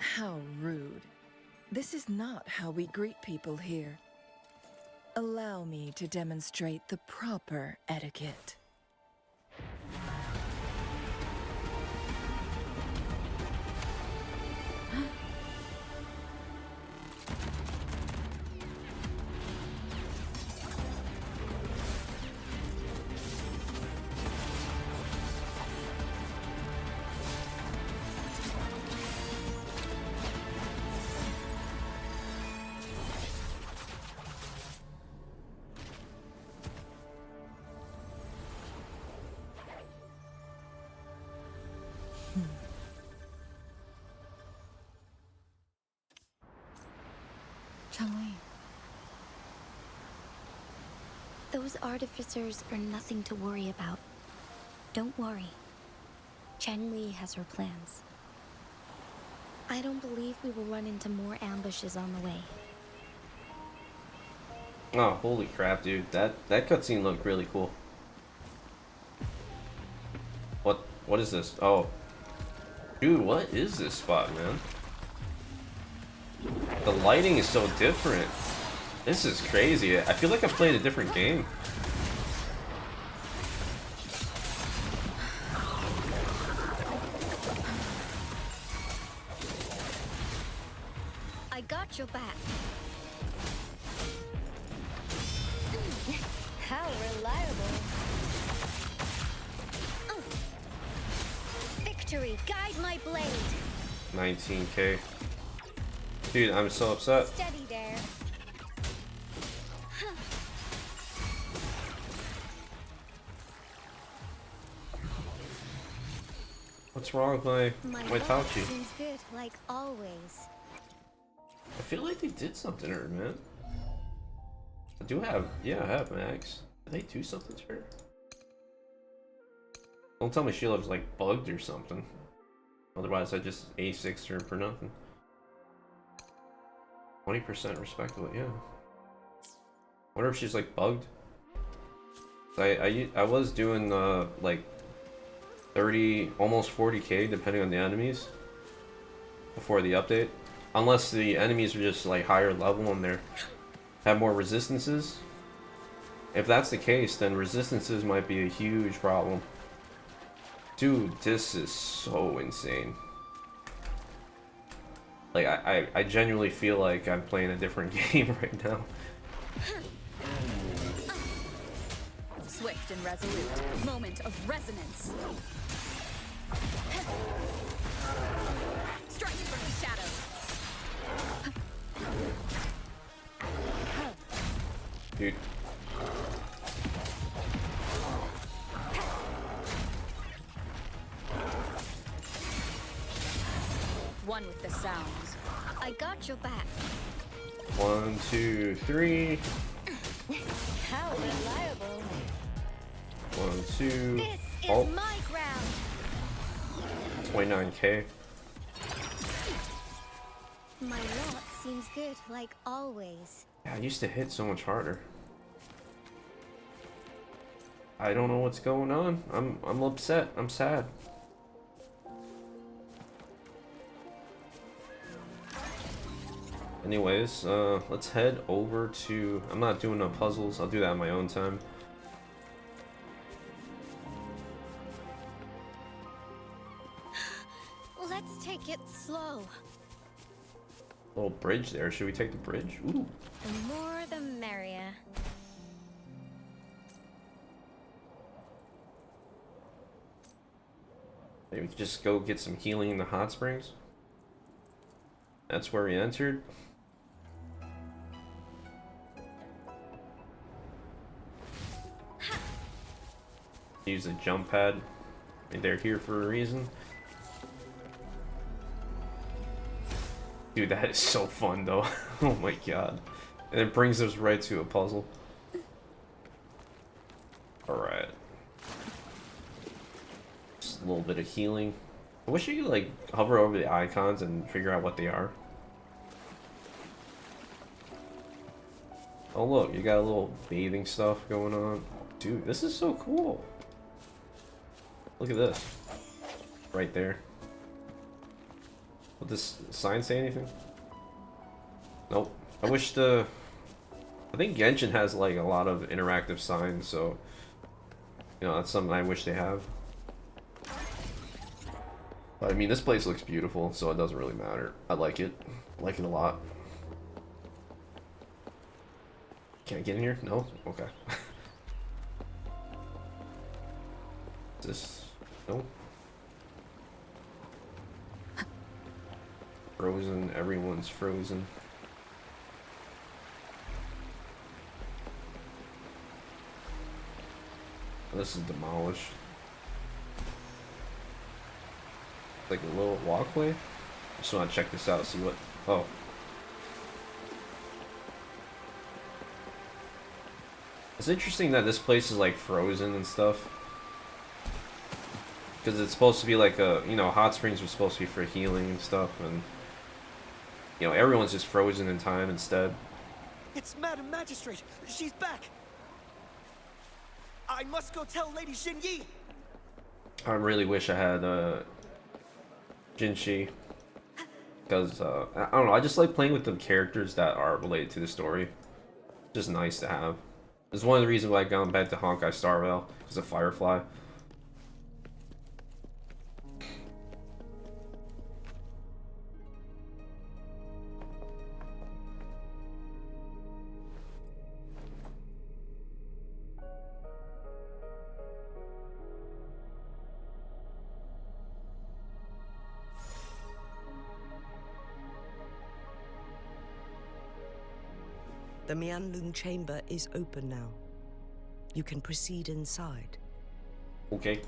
How rude. This is not how we greet people here. Allow me to demonstrate the proper etiquette. Chun-Li. Those artificers are nothing to worry about. Don't worry. Chang-Li has her plans. I don't believe we will run into more ambushes on the way. Oh, holy crap, dude. That cutscene looked really cool. What is this? Oh. Dude, what is this spot, man? The lighting is so different. This is crazy. I feel like I played a different game. I got your back. How reliable. Victory, guide my blade. 19k. Dude, I'm so upset. Steady there. What's wrong with my Tauchi? Seems good, like always. I feel like they did something to her, man. I do have, yeah, I have Max. Did they do something to her? Don't tell me she looks like bugged or something. Otherwise, I just A6'd her for nothing. 20% respectable, yeah. Wonder if she's like bugged. I was doing like 30, almost 40k depending on the enemies before the update. Unless the enemies are just like higher level and they have more resistances. If that's the case, then resistances might be a huge problem. Dude, this is so insane. Like, I genuinely feel like I'm playing a different game right now. Swift and resolute. Moment of resonance. Striking from the shadows. Dude. One with the sounds. I got your back. 1, 2, 3. How reliable. 1, 2. This is Oh, my ground. 29k. My lot seems good, like always. Yeah, I used to hit so much harder. I don't know what's going on. I'm upset. I'm sad. Anyways, let's head over to... I'm not doing no puzzles. I'll do that on my own time. Let's take it slow. Little bridge there. Should we take the bridge? Ooh. The more the merrier. Maybe we could just go get some healing in the hot springs. That's where we entered. Use a jump pad. I mean, they're here for a reason. Dude, that is so fun though. Oh my god. And it brings us right to a puzzle. Alright. Just a little bit of healing. I wish you could like hover over the icons and figure out what they are. Oh look, you got a little bathing stuff going on. Dude, this is so cool. Look at this. Right there. Would this sign say anything? Nope. I wish the... I think Genshin has like a lot of interactive signs, so... You know, that's something I wish they have. But I mean, this place looks beautiful, so it doesn't really matter. I like it. I like it a lot. Can I get in here? No? Okay. Is this... No? Frozen. Everyone's frozen. This is demolished. Like a little walkway. Just want to check this out. See what... Oh. It's interesting that this place is like frozen and stuff. Because it's supposed to be like a, you know, hot springs are supposed to be for healing and stuff, and you know, everyone's just frozen in time instead. It's Madam Magistrate. She's back. I must go tell Lady Jinhsi. I really wish I had Jinhsi, because I don't know, I just like playing with the characters that are related to the story. Just nice to have. It's one of the reasons why I got back to Honkai Star Rail, because of Firefly. The Mianlun chamber is open now. You can proceed inside. Okay.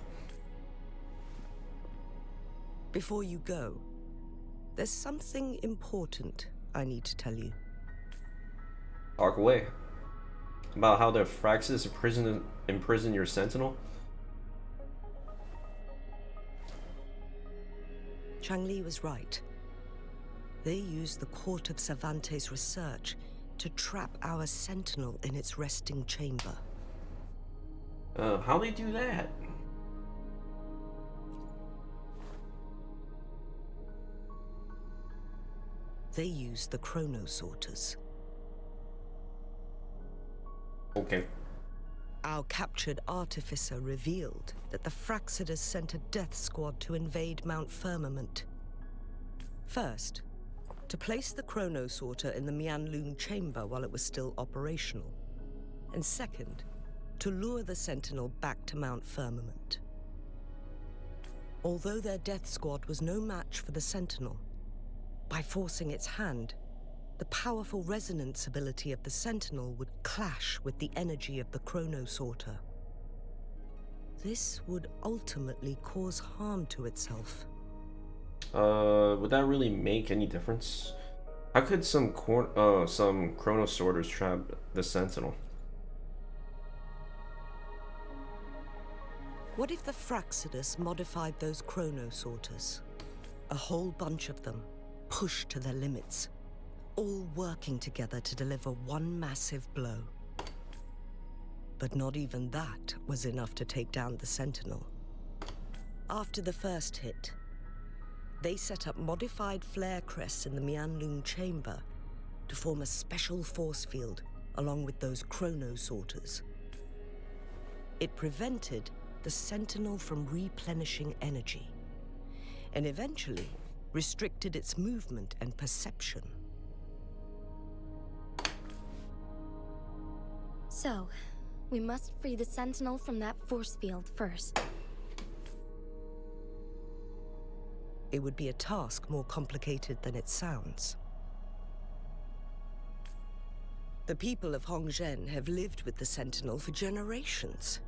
Before you go, there's something important I need to tell you. Talk away. About how the Fraxis imprison your sentinel? Changli was right. They used the Court of Cervantes' research to trap our sentinel in its resting chamber. How they do that? They used the chronosorters. Okay. Our captured artificer revealed that the Fraxidus sent a death squad to invade Mount Firmament. First, to place the chronosorter in the Mianlun chamber while it was still operational. And second, to lure the Sentinel back to Mount Firmament. Although their death squad was no match for the Sentinel, by forcing its hand, the powerful resonance ability of the Sentinel would clash with the energy of the chronosorter. This would ultimately cause harm to itself. Would that really make any difference? How could some chronosorters trap the Sentinel? What if the Fraxidus modified those chronosorters? A whole bunch of them, pushed to their limits, all working together to deliver one massive blow. But not even that was enough to take down the Sentinel. After the first hit, they set up modified flare crests in the Mianlun chamber to form a special force field along with those chronosorters. It prevented the Sentinel from replenishing energy, and eventually restricted its movement and perception. So, we must free the Sentinel from that force field first. It would be a task more complicated than it sounds. The people of Hongzhen have lived with the Sentinel for generations.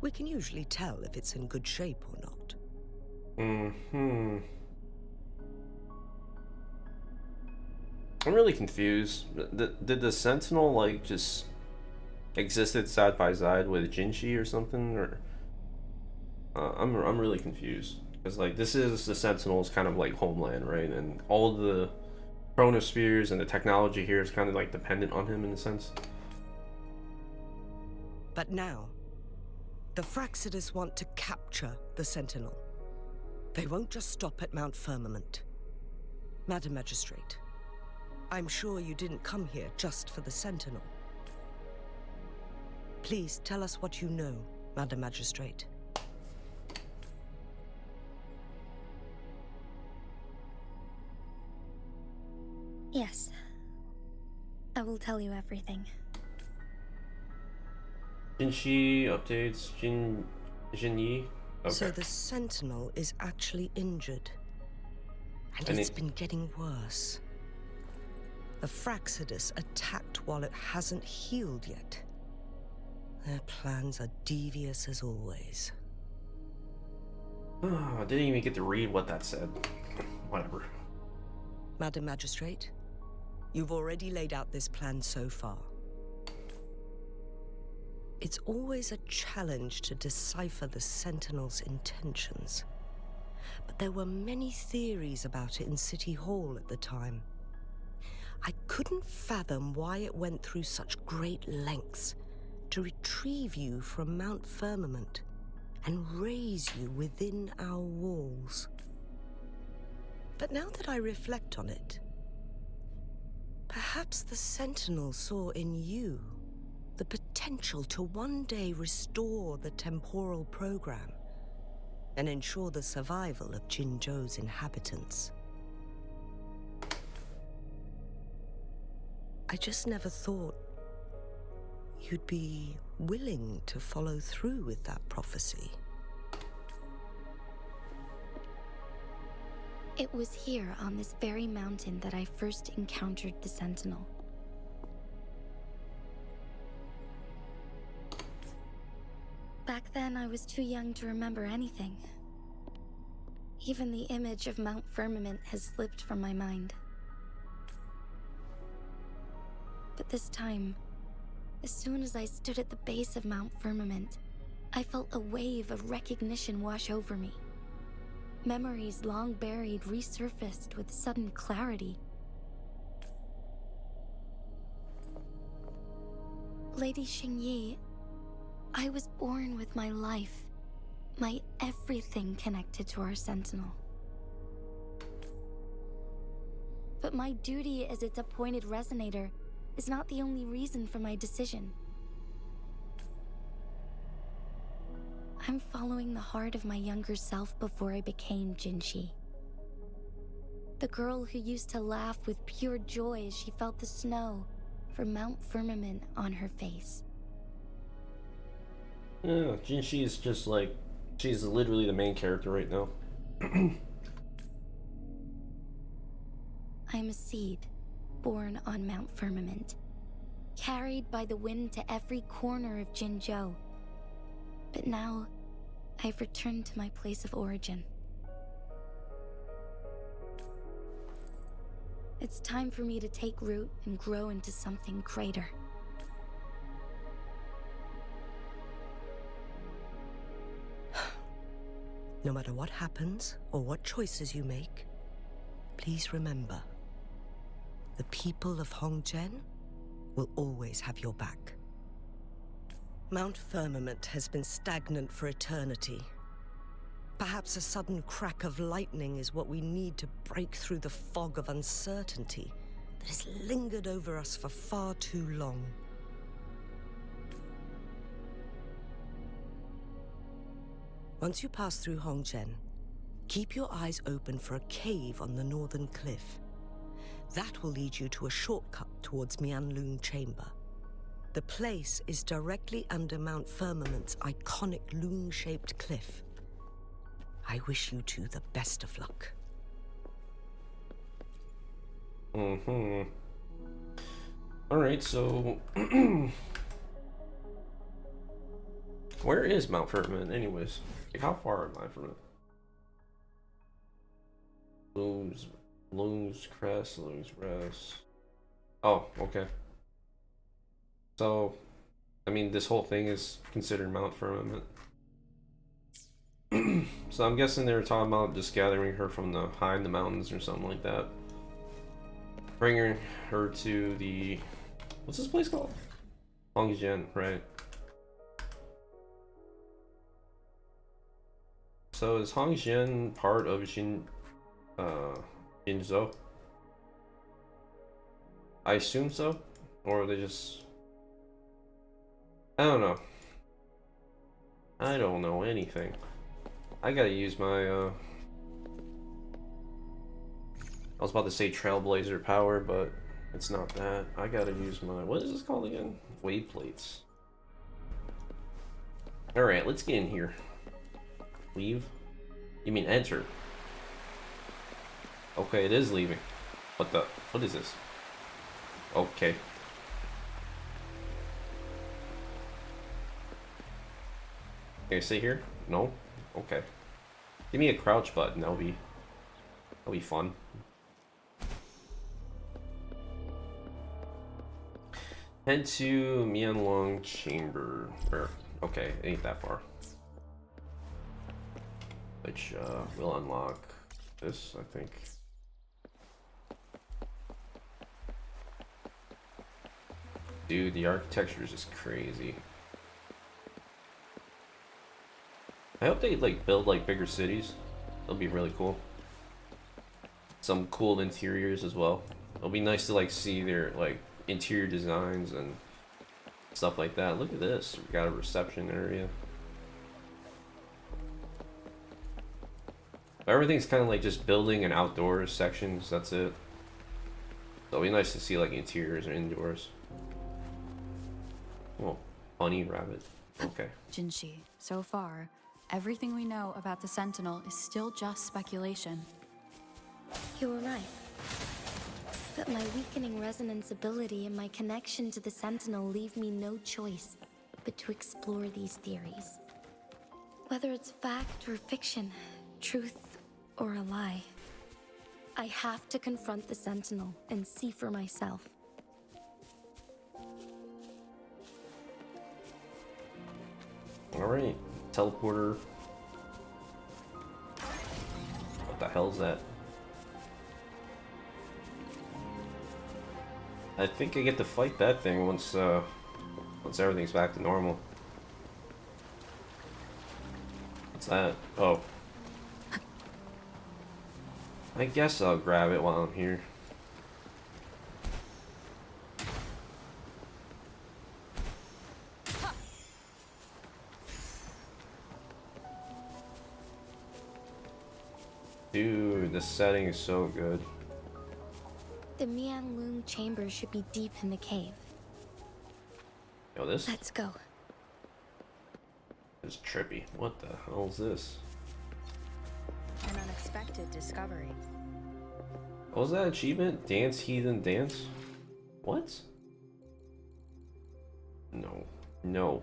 We can usually tell if it's in good shape or not. I'm really confused. Did the Sentinel like just existed side by side with Jinhsi or something, or I'm really confused because like this is the Sentinel's kind of like homeland, right? And all the chronospheres and the technology here is kind of like dependent on him in a sense. But now, the Fraxidus want to capture the Sentinel. They won't just stop at Mount Firmament. Madam Magistrate, I'm sure you didn't come here just for the Sentinel. Please tell us what you know, Madam Magistrate. Yes. I will tell you everything. Jinhsi updates Jinyi. Okay. So the Sentinel is actually injured. And it's been getting worse. The Fraxidus attacked while it hasn't healed yet. Their plans are devious as always. Oh, I didn't even get to read what that said. Whatever. Madam Magistrate, you've already laid out this plan so far. It's always a challenge to decipher the Sentinel's intentions. But there were many theories about it in City Hall at the time. I couldn't fathom why it went through such great lengths to retrieve you from Mount Firmament and raise you within our walls. But now that I reflect on it, perhaps the Sentinel saw in you the potential to one day restore the temporal program and ensure the survival of Jinzhou's inhabitants. I just never thought you'd be willing to follow through with that prophecy. It was here on this very mountain that I first encountered the Sentinel. Back then, I was too young to remember anything. Even the image of Mount Firmament has slipped from my mind. But this time, as soon as I stood at the base of Mount Firmament, I felt a wave of recognition wash over me. Memories long buried resurfaced with sudden clarity. Lady Xingyi, I was born with my life, my everything connected to our Sentinel. But my duty as its appointed resonator is not the only reason for my decision. I'm following the heart of my younger self before I became Jinhsi. The girl who used to laugh with pure joy as she felt the snow from Mount Firmament on her face. Yeah, Jinhsi is just like, she's literally the main character right now. I'm a seed, born on Mount Firmament, carried by the wind to every corner of Jinzhou. But now, I've returned to my place of origin. It's time for me to take root and grow into something greater. No matter what happens or what choices you make, please remember, the people of Hongzhen will always have your back. Mount Firmament has been stagnant for eternity. Perhaps a sudden crack of lightning is what we need to break through the fog of uncertainty that has lingered over us for far too long. Once you pass through Hongzhen, keep your eyes open for a cave on the northern cliff. That will lead you to a shortcut towards Mianlun Chamber. The place is directly under Mount Firmament's iconic loon-shaped cliff. I wish you two the best of luck. Alright, so where is Mount Firmament anyways? Like, how far am I from it? Loons Crest, Loons Rest. Oh, okay. So, I mean, this whole thing is considered Mount Firmament. So I'm guessing they were talking about just gathering her from the high in the mountains or something like that. Bringing her to the, what's this place called? Hongzhen, right? So is Hongzhen part of Jinzhou? I assume so, or they just, I don't know. I don't know anything. I gotta use my, I was about to say Trailblazer power, but it's not that. I gotta use my, what is this called again? Wave plates. Alright, let's get in here. Leave? You mean enter? Okay, it is leaving. What is this? Okay. Can I stay here? No? Okay. Give me a crouch button, that'll be fun. Head to Mianlong Chamber. Okay, it ain't that far. Which will unlock this, I think. Dude, the architecture is just crazy. I hope they like build like bigger cities. That'll be really cool. Some cool interiors as well. It'll be nice to like see their like interior designs and stuff like that. Look at this. We got a reception area. Everything's kind of like just building and outdoors sections. That's it. So it'll be nice to see like interiors or indoors. Oh, bunny rabbit. Okay. Jinhsi, so far, everything we know about the Sentinel is still just speculation. You were right. But my weakening resonance ability and my connection to the Sentinel leave me no choice but to explore these theories. Whether it's fact or fiction, truth or a lie, I have to confront the Sentinel and see for myself. Alright, teleporter. What the hell is that? I think I get to fight that thing once everything's back to normal. What's that? Oh. I guess I'll grab it while I'm here. Dude, the setting is so good. The Mianlong chamber should be deep in the cave. Yo, this Let's go. is trippy. What the hell is this? An unexpected discovery. What was that achievement? Dance, heathen, dance? What? No. No.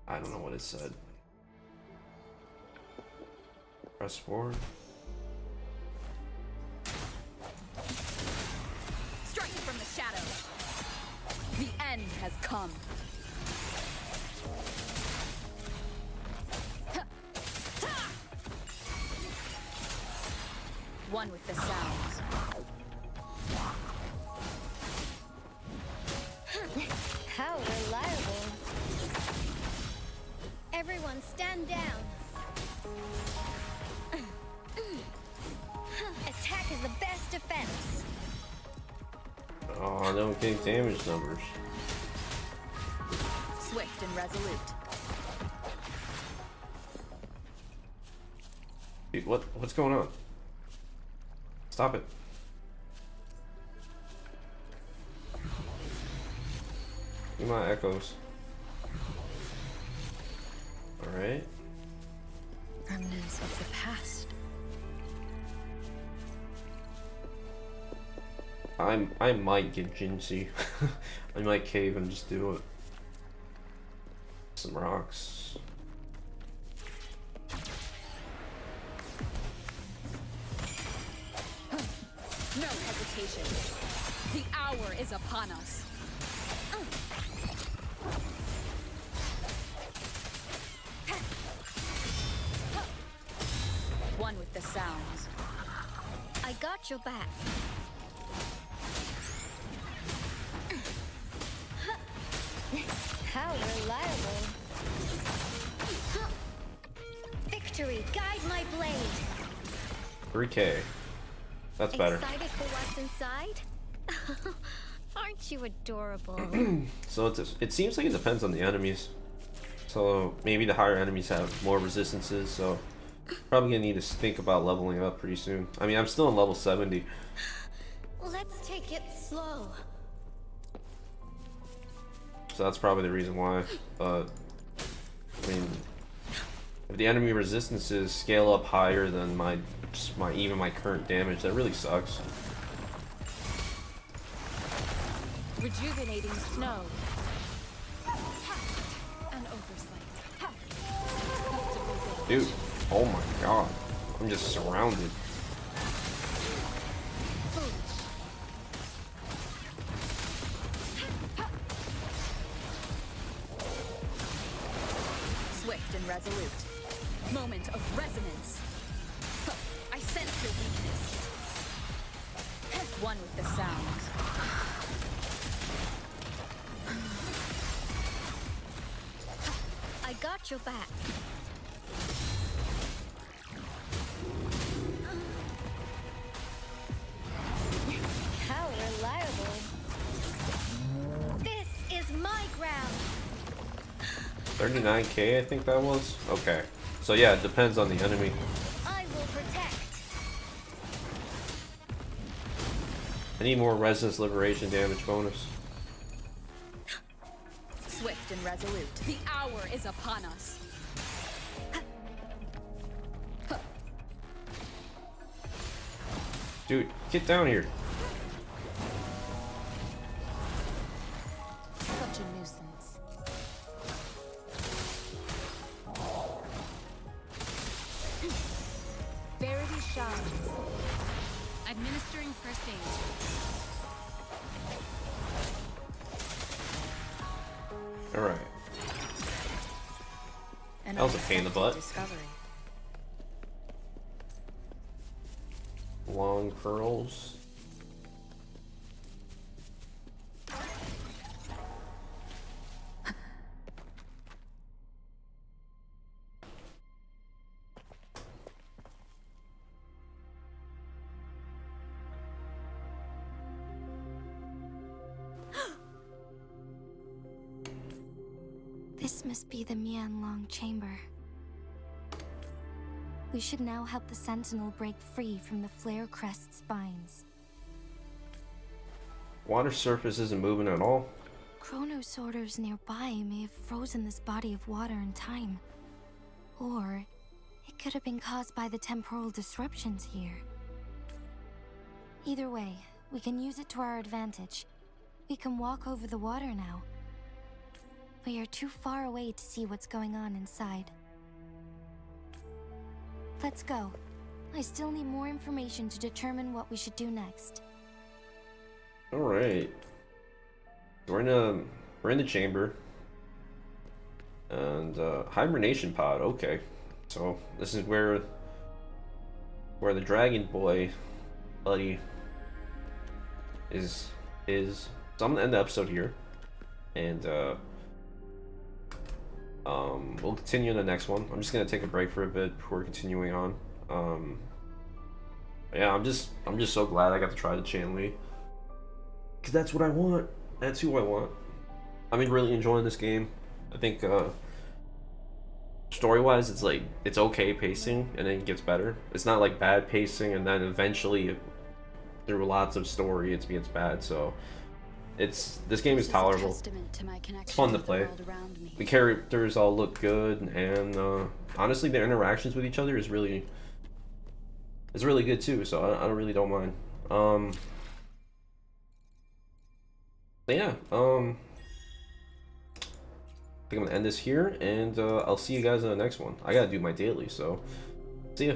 I don't know what it said. Press forward. Striking from the shadows. The end has come. One with the sounds. How reliable. Everyone stand down. Attack is the best defense. Oh, I don't get damage numbers. Swift and resolute. Dude, what's going on? Stop it. Give me my echoes. Alright. Remnants of the past. I might get Jinhsi. I might cave and just do it. Some rocks. No hesitation. The hour is upon us. One with the sounds. I got your back. How reliable. Victory, guide my blade. 3K. That's better. Excited for what's inside? Aren't you adorable? So it seems like it depends on the enemies. So maybe the higher enemies have more resistances, so probably gonna need to think about leveling up pretty soon. I mean, I'm still on level 70. Let's take it slow. So that's probably the reason why. But I mean, if the enemy resistances scale up higher than even my current damage, that really sucks. Rejuvenating snow. An oversight. Dude, oh my god. I'm just surrounded. resolute. Moment of resonance. Huh, I sense your weakness. One with the sound. I got your back. How reliable. This is my ground. 39k, I think that was. Okay. So yeah, it depends on the enemy. I will protect. I need more resistance liberation damage bonus. Swift and resolute. The hour is upon us. Dude, get down here. Such a nuisance. Verity shines. Administering first aid. Alright. That was a pain in the butt. Discovery. Long curls. This must be the Mianlong chamber. We should now help the Sentinel break free from the Flare Crest spines. Water surface isn't moving at all. Chronosorters nearby may have frozen this body of water in time. Or it could have been caused by the temporal disruptions here. Either way, we can use it to our advantage. We can walk over the water now. We are too far away to see what's going on inside. Let's go. I still need more information to determine what we should do next. Alright. We're in the chamber. And hibernation pod, okay. So this is where the dragon boy buddy is. So I'm gonna end the episode here. And we'll continue in the next one. I'm just gonna take a break for a bit before continuing on. Yeah, I'm just so glad I got to try the Chanli, because that's what I want. That's who I want. I've been really enjoying this game. I think story-wise, it's okay pacing, and then it gets better. It's not like bad pacing, and then eventually, through lots of story, it gets bad. So this game is tolerable. It's fun to play. The characters all look good, and honestly, their interactions with each other is really good too. So I really don't mind. But yeah, I think I'm gonna end this here, and I'll see you guys in the next one. I gotta do my daily, so see ya.